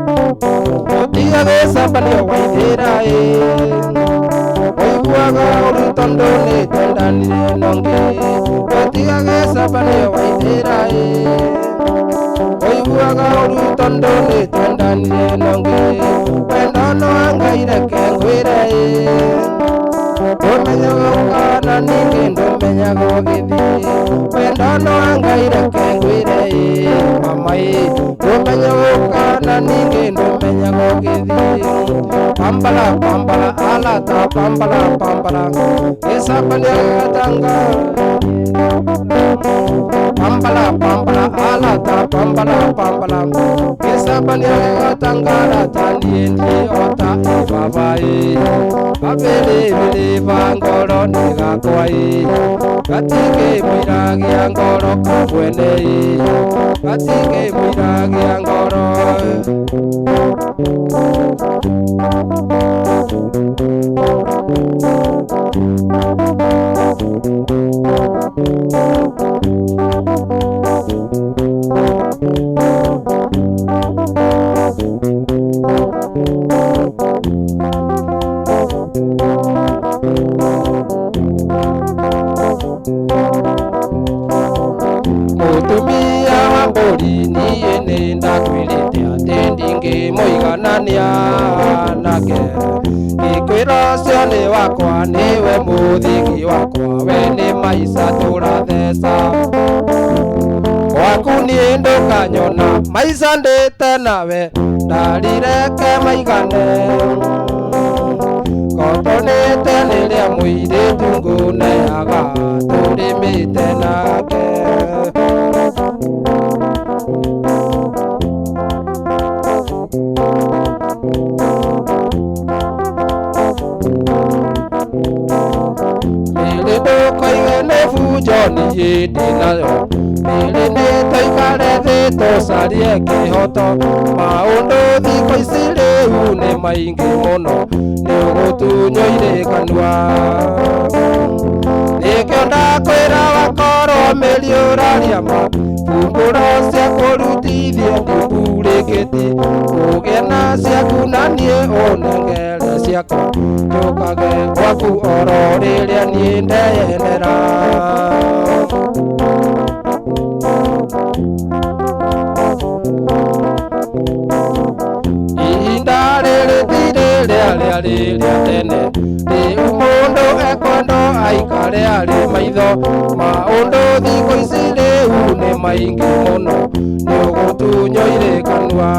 Otiga gĩcambanio waithĩra oiguaga ũru tondũ nĩtwendanire nongĩ otiga gĩcambanio waithĩra oiguaga ũru tondũ nĩtwendanire nongĩ wendo no Ngai reke ngwĩre ndũmenya gũka na ningĩ ndũmenya gũgĩthiĩ wendo no Ngai reke ngwĩre mama ndũmenya gũka na ningĩ ndũmenya gũgĩthiĩ pambara pambara alata pambara pambara gĩcambanio gĩgatangara pambara pambara alata pambara pambara gĩcambanio gĩgatangarata niĩ niota baba abĩrĩbĩrĩ ngoro nĩ gakwa gatingĩmũiragia ngoro kamwene gatingĩmũiragia ngoro mũtumia wa mbũri niĩ nĩ ndakwĩrĩte atĩ ndingĩmũiganania nake ngĩkwĩra ũcio nĩ wakwa nĩwe mũthingi wakwa we nĩ maica tũratheca gwaku niĩ ndũkanyona maica ndĩte nawe ndarireke maigane kotonĩte rĩrĩa mũirĩtu ngũneaga tũrĩmĩte nake mĩrĩ ndũkoige nĩ bunjo niĩ ndĩnayo mĩrĩ nĩ tũikare thĩ tũcarie kĩhoto maũndũ thikũ ici rĩu nĩ maingĩ mũno nĩ ũgũtunyũire kanua nĩkĩo ndakwĩra wakorwo mĩri ũraria ma mbungũro cia kũrutithia ndimburĩkĩti kũgĩa na ciaku na niĩ ũnengere ciakwa njũkage gwaku oro rĩrĩa niĩ ndeyendera ihinda rĩrĩ ti rĩrĩa rĩrĩa tene rĩu mũndũ ekwendo aikare arĩ maitho maũndũ thikũ ici rĩu nĩ maingĩ mũno nĩ ũgũtunyũire kanua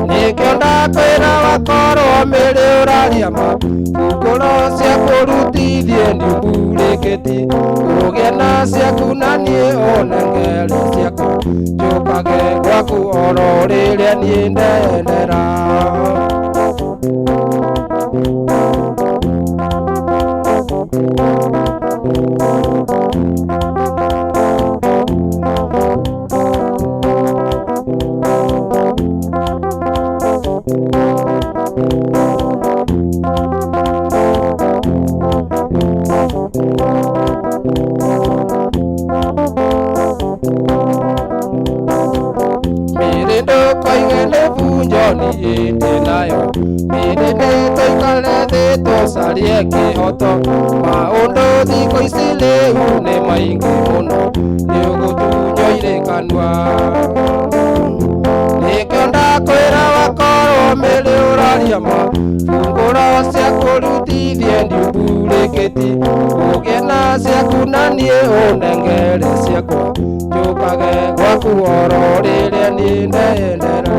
nĩkĩo ndakwĩra wakorwo mĩrĩ ũraria ma mbungũro cia kũrutithie ndimburĩkĩti kũgĩa na ciaku na niĩ ũnengere ciakwa njũkage gwaku oro rĩrĩa niĩ ndeyendera Mirendo koigene bunjoni ende nayo mirende toikale de tosarie kihoto maundu thiko ici riu ni maingi muno niugutunyoire kanua nikio ndakwira wakorwo miri uraria ma fungura cia kurutithie ndiumburikiti ugie na ciaku na nie unengere ciakwa njukage gwaku oro riria nie ndendera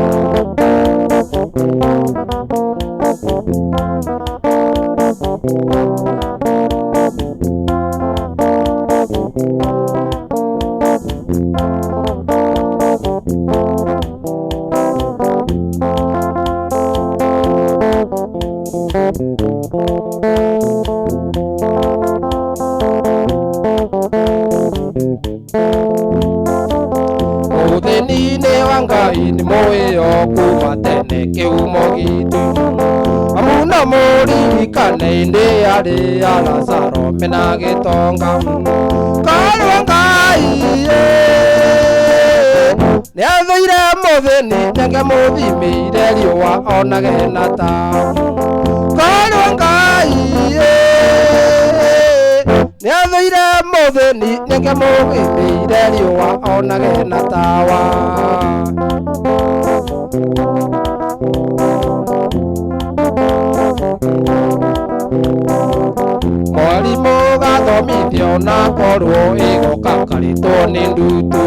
Uthenine wa Ngai ni muoyo kuma tene kiumo gitu amuna muririkane indi ari a Lazaro mena gitonga karwa Ngai ni athuire muthini nenge muthimire riua onage na tawa karwa Ngai ni athuire muthini nenge muthimire riua onage na tawa mwarimu gathomithio na korwo igoka karitwo ni ndutu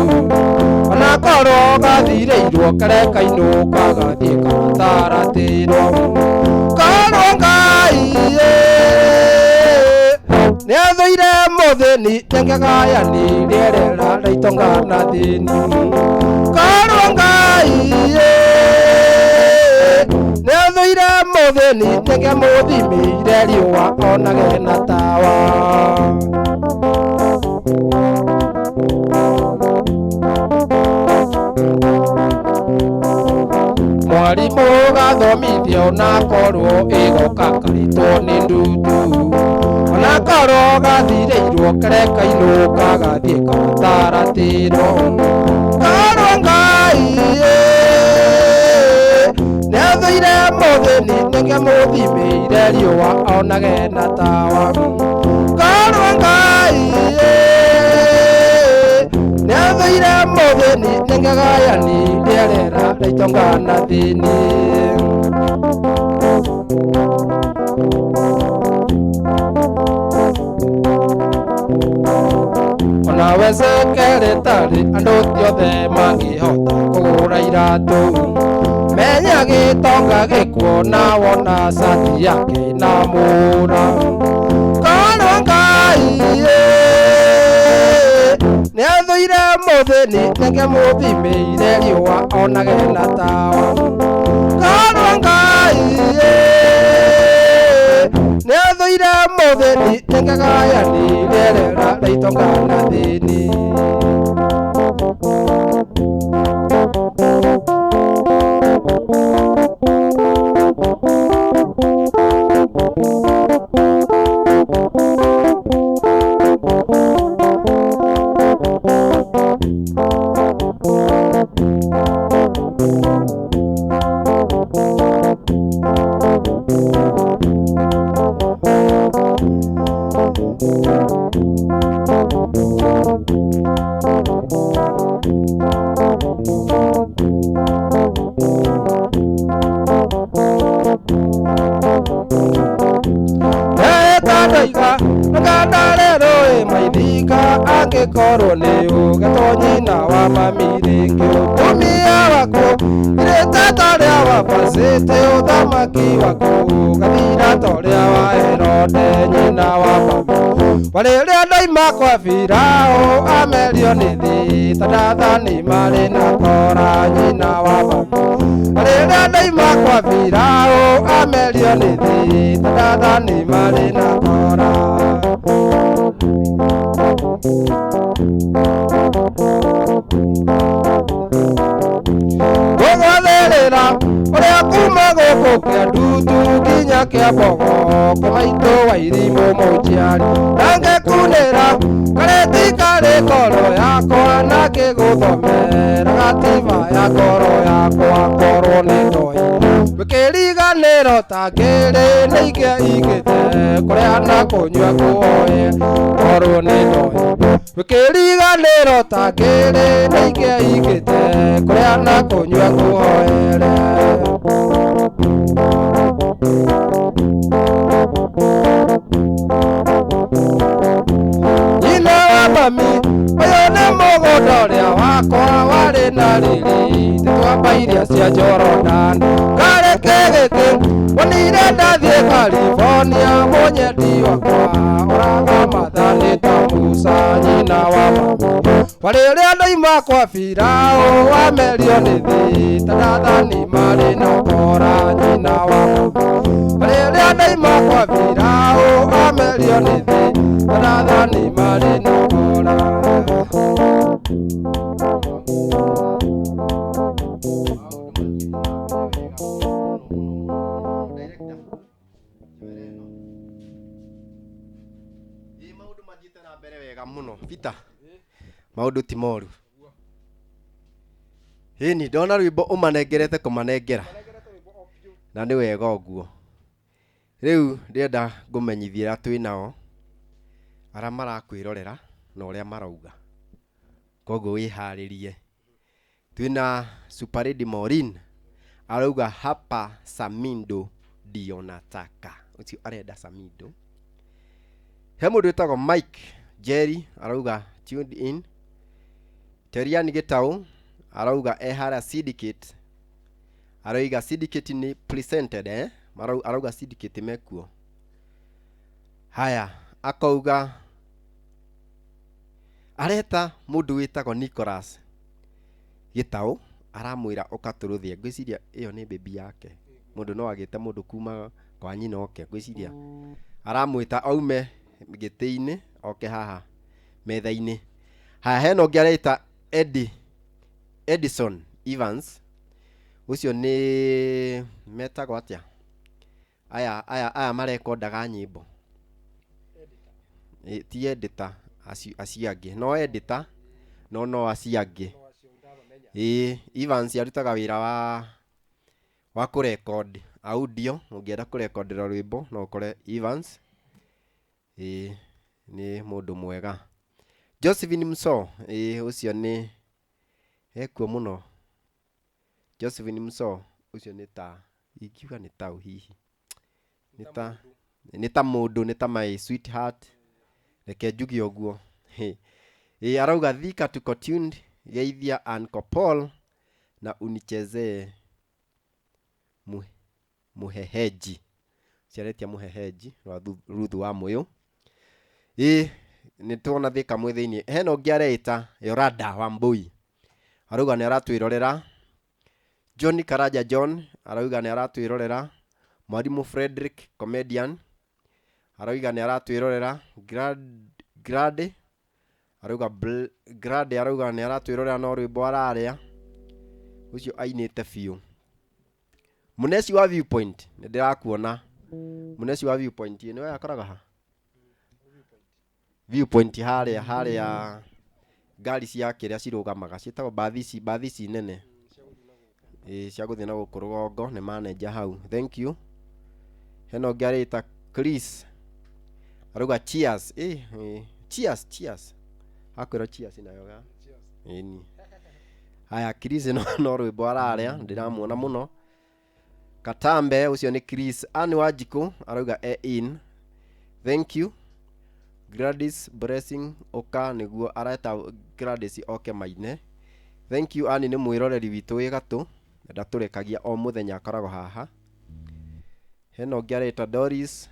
ona korwo gathireirwo kereka-ino kagathie karataratirwo korwo Ngai ni athuire muthini nenge gayanirie rĩera rĩa itonga na thĩni korwo Ngai ni athuire muthini nenge muthimire riua onage na tawa mwarimu gathomithio na korwo igoka karitwo ni ndutu ona korwo gathireirwo kereka-ino kagathie karataratirwo korwo Ngai ni athuire muthini nenge muthimire riua onage na tawa korwo Ngai ni athuire muthini nenge gayanirie rĩera rĩa itonga na thĩni ona we secretary andu tiothe mangihota kugura iratu menya gitonga gikuona wona sati yake na mura korwo Ngai ni athuire muthini nenge muthimire riua onage na tawa korwo Ngai ni athuire muthini nenge gayanirie rĩera rĩa itonga na thĩni angikorwo ni ugetonyina wa mamiringi utumia wako ireteta ria wabacite uthamaki wako gathira toria wa Herode nyina wa mami wariria ndaima kwa Firao amerio ni thi tadathani mari na Kora nyina wa mami wariria ndaima kwa Firao amerio ni thi tadathani mari na Kora gũgwathĩrĩra ũrĩa kuma gũkũ kĩa ndutu nginya kĩa mbogo kwa maito wa irimu mujiari nange kunera kareti kare koro yakwa nake guthomera gatiba ya koro yakwa korwo ni ndoi wikiriganiro takiri niike igite kuria na kunywa kuoye korwo ni ndoi wikiriganiro takiri niike igite kuria na kunywa kuoyere mami uyu ni mugundo uria wakwa wari na riri titwamba iria cia Jordan kareke giki wanire ndathie California munyendi wakwa uraga mathani ta Musa nyina wa mami wari uria ndaima kwa Firao wamerio ni thi tadathani mari na kora nyina wa mami wari uria ndaima kwa Firao wamerio ni thi tadathani mari na kora maundu mathiite na mbere wega muno Peter maundu ti moru ni ndona rwimbo umanengerete kumanengera na ni wega uguo riu ndienda ngumenyithia twinao ara marakwirorera na uria marauga koguo wiharirie twina Super Lady Maureen arauga hapa Samindo ndio nataka uti arenda Samindo he mundu witagwo Mike Jerry arauga tuned in Teriani Gitau arauga ehara syndicate arauga syndicate ni presented arauga syndicate mekuo haya akauga areta mundu witagwo Nicholas Gitau aramwira ukaturuthia gwiciria iyo ni baby yake mundu no agite mundu kuma kwa nyina oke gwiciria aramwita aume gitiini oke haha methaini ha heno ngiareta Edison Evans ucio ni metagwo atia aya marekondaga nyimbo ti editor asiange no editor no asiange Evans yarutaga wira wa kurecord audio ungienda kurecordera rwimbo no ukore Evans ni mundu mwega Josephine Mso ucio ni ekuo muno Josephine Mso ucio ni ta ikiuga ni ta hihi ni ta mundu ni ta my sweetheart reke njugi oguo arauga thika tuko tuned geithia Uncle Paul na unichezee muheheji ciaretia muheheji wa ruthu wa moyo ni tuona thika mwithini heno ngiareta Yorada wa Mbui arauga ni aratwirorera John Karaja John arauga ni aratwirorera Mwalimu Frederick comedian arauga ni aratwirorera Grade arauga Grade arauga ni aratwirorera no rwimbo araria ucio ainite fiu Munesi wa Viewpoint ni ndirakuona Munesi wa Viewpoint ni we akoraga ha Viewpoint haria gari cia kiria cirugamaga citagwo bathi nene cia guthie na gukuru gongo ni manager hau thank you heno ngiareta Chris arauga cheers cheers akwira cheers nayoga ni haya Chris no rwimbo araria ndiramuona muno Katambe ucio ni Chris ani Wanjiku arauga in thank you Gladys blessing oka niguo areta Gladys oke maine thank you ani ni mwiroreri witu wi gatu ndaturekagia o muthenya akoragwo haha heno ngiareta Doris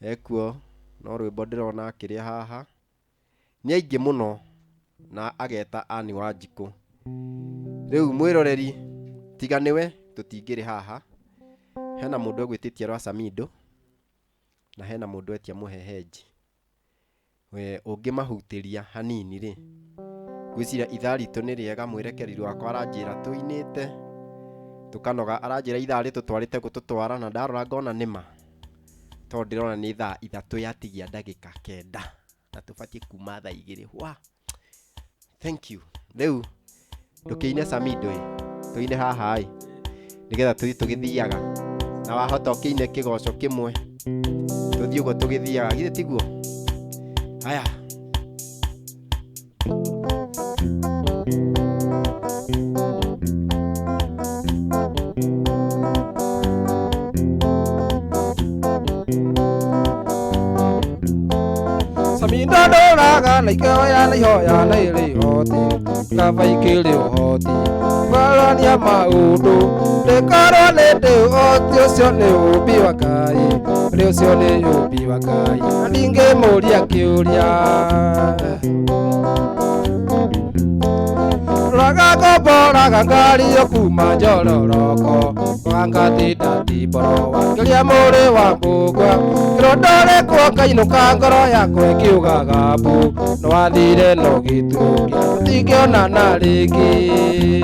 ekuo no rwimbo ndirona akiria haha ni aingi muno na ageta ani Wanjiku riu mwiroreri tiganiwe tutingiri haha hena mundu egwititia rwa Samido na hena mundu etia muheheji we ungimahutiria hanini ri gwiciria ithari tu ni riega mwirekeri rwakwa aranjira tuinite tukanoga aranjira ithari tutwarite gututwara na ndarora ngona nima to ndirona ni thaa 3 yatigia ndagika 9 na tubatie kuma thaa 2 wa thank you riu ndukiine samido tuine haha nigetha tugithiaga na wahota ukiine kigoco kimwe tuthii ugo tugithiaga githe tiguo haya Samindo doraga na ikoya na ihoya na iri hoti kava ikiri hoti varania maundu ndikoro nindi hoti ucio ni ubi wa Ngai ri ucio ni ubi wa Ngai na ndingimuria kiuria raga koboraga ngari yo kuma njororoko kwangatinda timborowa kiria muri wa mbugwa kirondore kwa kainuka ngoro yakwa ikiugaga mbu no wathire no gitukia tutingionana ringi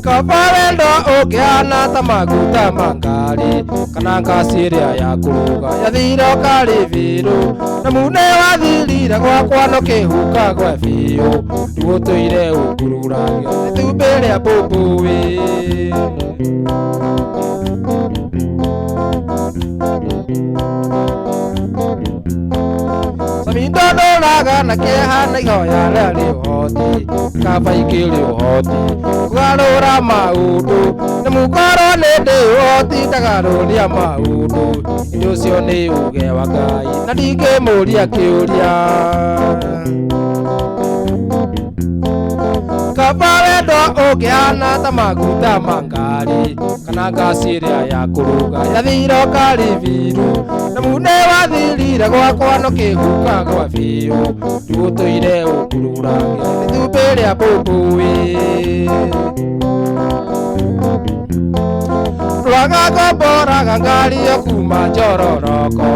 kabarendo ukiana ta maguta mangari kana ngasi iria ya kuruga yathira ukari viru na mune wathirire gwakwa no kihuka gwa biu tugutuire ukururagia itumbĩ rĩa mbũmbũĩ Samindo doraga na kĩeha na ihoya rĩa rĩũhoti kaba ikĩrĩ ũhoti kũgarũra maũndũ na mũkorwo nĩ ndĩ ũhoti ndagarũria maũndũ indo ũcio nĩ uge wa Ngai na ndingĩmũria kĩũria kaba wendo ũngĩhana ta maguta mangari kana ngasi ĩrĩa ya kũruga yathira ũkari viru na mune wathirire gwakwa no kĩhuka gwa biũ tũgũtũire ũkururagia itumbĩ rĩa mbũmbũĩ Raga koboraga ngari yo kuma njororoko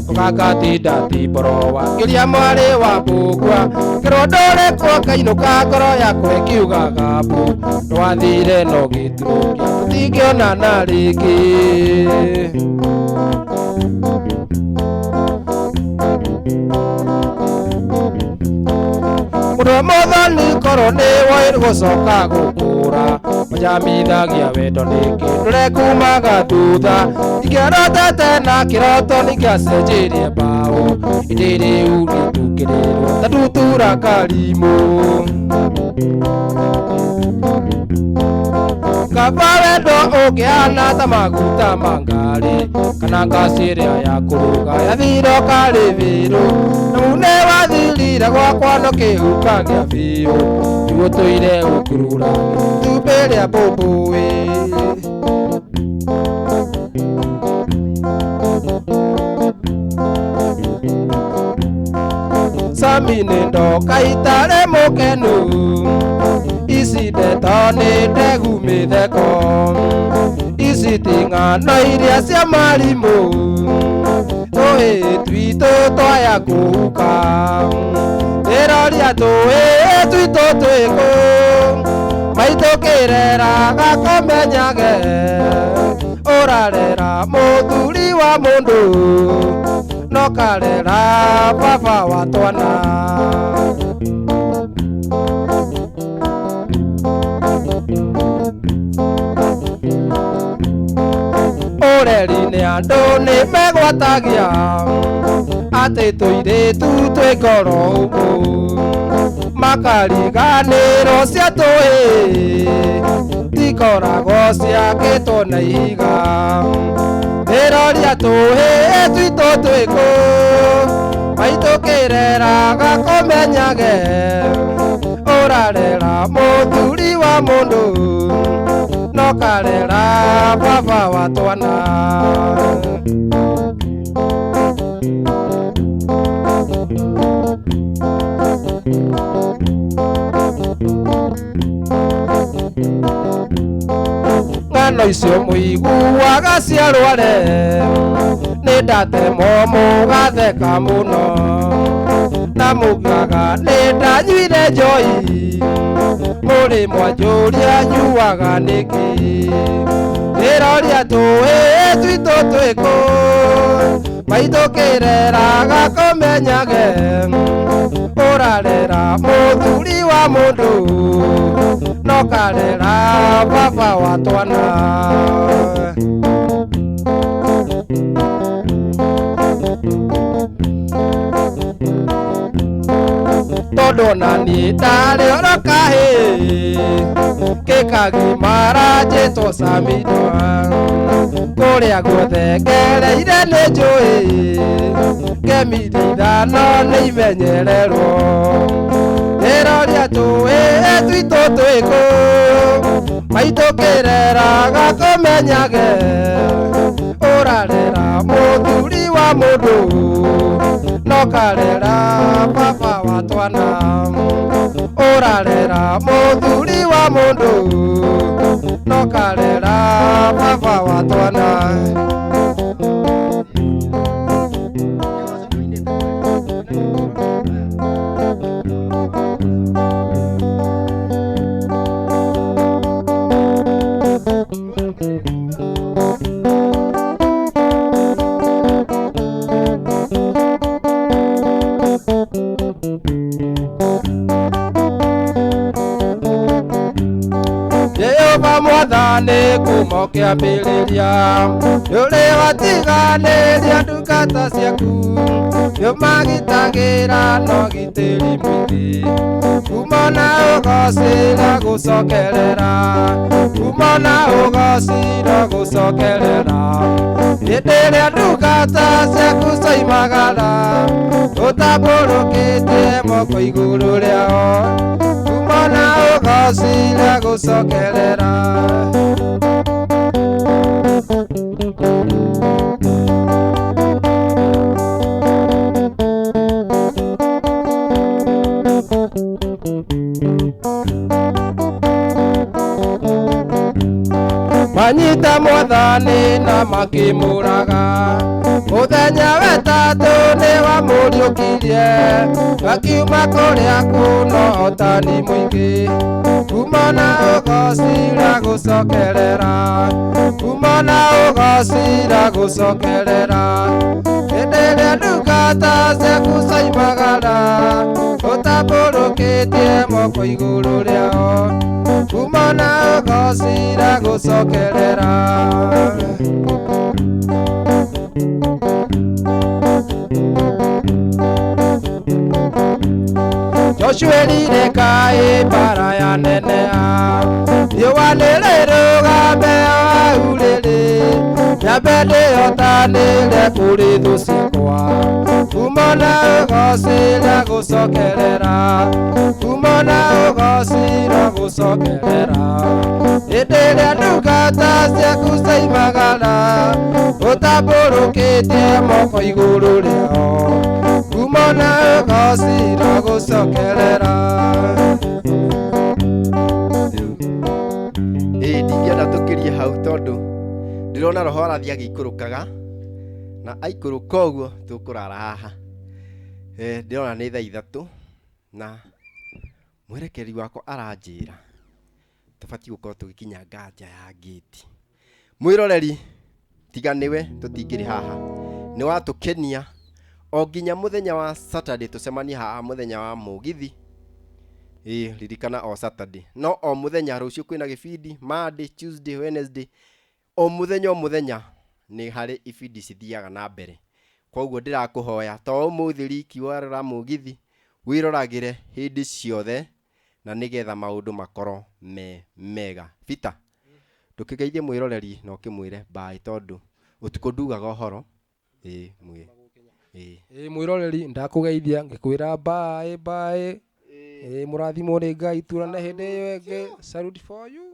ugatinda timborowa kiria mwari wa mbugwa kirondore kwa kainuka ngoro yakwa ikiugaga mbu nwathire no gitukia tutingionana ringi Muthoni koro ni woi gucoka gukura majamithagia wendo niki ndurekumaga thutha ikirotete na kiroto nikiacenjirie mbao indi riu nitukirirwo ta ndutura karimu kaba wendo ũngĩhana ta maguta mangari kana ngasi ĩrĩa ya kũruga yathira ũkari viru na mune wathirire gwakwa no kĩhuka gĩa biũ tũgũtũire ũkururagia itumbĩ rĩa mbũmbũĩ Sami nĩ ndoka itarĩ mũkenu ici ndeto nĩ ndegu mĩtheko ici ti ng'ano iria cia marimũ tũhĩ twitũ twaya kũhuka ĩroria tũhĩ twitũ twĩkũ maitũ kĩreraga komenyage ũrarera mũthuri wa mũndũ no karera baba wa twana Ũreri-inĩ andũ nĩ megwatagia atĩ tũirĩtu twĩ ngoro ũmũ makariganĩrwo cia tũhĩ tikoragwo ciakĩtwo na ihiga ĩroria tũhĩ twitũ twĩkũ maitũ kĩreraga komenyage ũrarera mũthuri wa mũndũ no karera baba wa twana ng'ano icio mũiguaga ciarware nĩ ndatemwo mũgatheka mũno na mũgaga nĩ ndanyuire njohi mũrĩ mwanjũria nyuaga nĩkĩ ĩroria tũhĩ twitũ twĩkũ maitũkĩreraga kũmenyage ũrarera mũthuri wa mũndũ no karera baba wa twana tondũ nani ndarĩ oro kahĩ kĩkagimara njĩtwo Samithwa kũrĩa guothe ngereire nĩ njũĩ ngemithi ithano nĩ imenyererwo ĩroria njũĩ twitũ twĩkũ maitũkĩreraga kũmenyage ũrarera mũthuri wa mũndũ no karera baba wa twana ũrarera mũthuri wa mũndũ no karera baba wa twana mwathani kuma ũkĩambĩrĩria nĩũrĩ watiganĩria ndungata ciaku nĩũmagitagĩra na ũgitĩri mũingĩ kuma na ũgoci na gũcokerera kuma na ũgoci na gũcokerera hĩndĩ ĩrĩa ndungata ciaku coimagara ũtambũrũkĩtie moko igũrũ rĩao kuma na ũgoci na gũcokerera manyita mwathani na makĩmũraga mũthenya wetatũ nĩ wamũriũkirie akiuma kũrĩa kuna ũtani mũingĩ kuma na ũgoci na gũcokerera kuma na ũgoci na gũcokerera hĩndĩ ĩrĩa ndungata ciaku coimagara ũtambũrũkĩtie moko igũrũ rĩao kuma na ũgoci na gũcokerera Joshua erire kaĩ mbara ya nenea riũa nĩrĩrũgame waurĩrĩ nyambe ndĩhotanĩre kũrĩ thũ ciakwa kuma na ũgoci na gũcokerera kuma na ũgoci na gũcokerera hĩndĩ ĩrĩa ndungata ciaku coimagara ũtambũrũkĩtie moko igũrũ rĩao kuma na ũgoci na gũcokerera ndingĩenda tũkĩrie hau tondũ ndĩrona roho arathiĩ agĩikũrũkaga na aikũrũka ũguo tũkũrara haha ndĩrona nĩ thaa 3 na mwerekeri wakwa aranjĩra tũbatiĩ gũkorwo tũgĩkinya nganja ya gate mwĩroreri tiga nĩwe tũtingĩrĩ haha nĩ watũkenia o nginya mũthenya wa Saturday tũcemanie haha mũthenya wa Mugithi ririkana o Saturday no o mũthenya rũciũ kwĩna gĩbindi Monday Tuesday Wednesday o mũthenya nĩ harĩ ibindi cithiaga na mbere kwoguo ndĩrakũhoya to ũmũthĩ riki warora Mugithi wĩroragĩre hĩndĩ ciothe na nĩgetha maũndũ makorwo mega Peter ndũkĩgeithie mwĩroreri no kĩmwĩre bye tondũ ũtukũ ndugaga ũhoro mwĩroreri ndakũgeithia ngĩkwĩra bye mũrathimwo nĩ Ngai turane hĩndĩ ĩyo ĩngĩ salute for you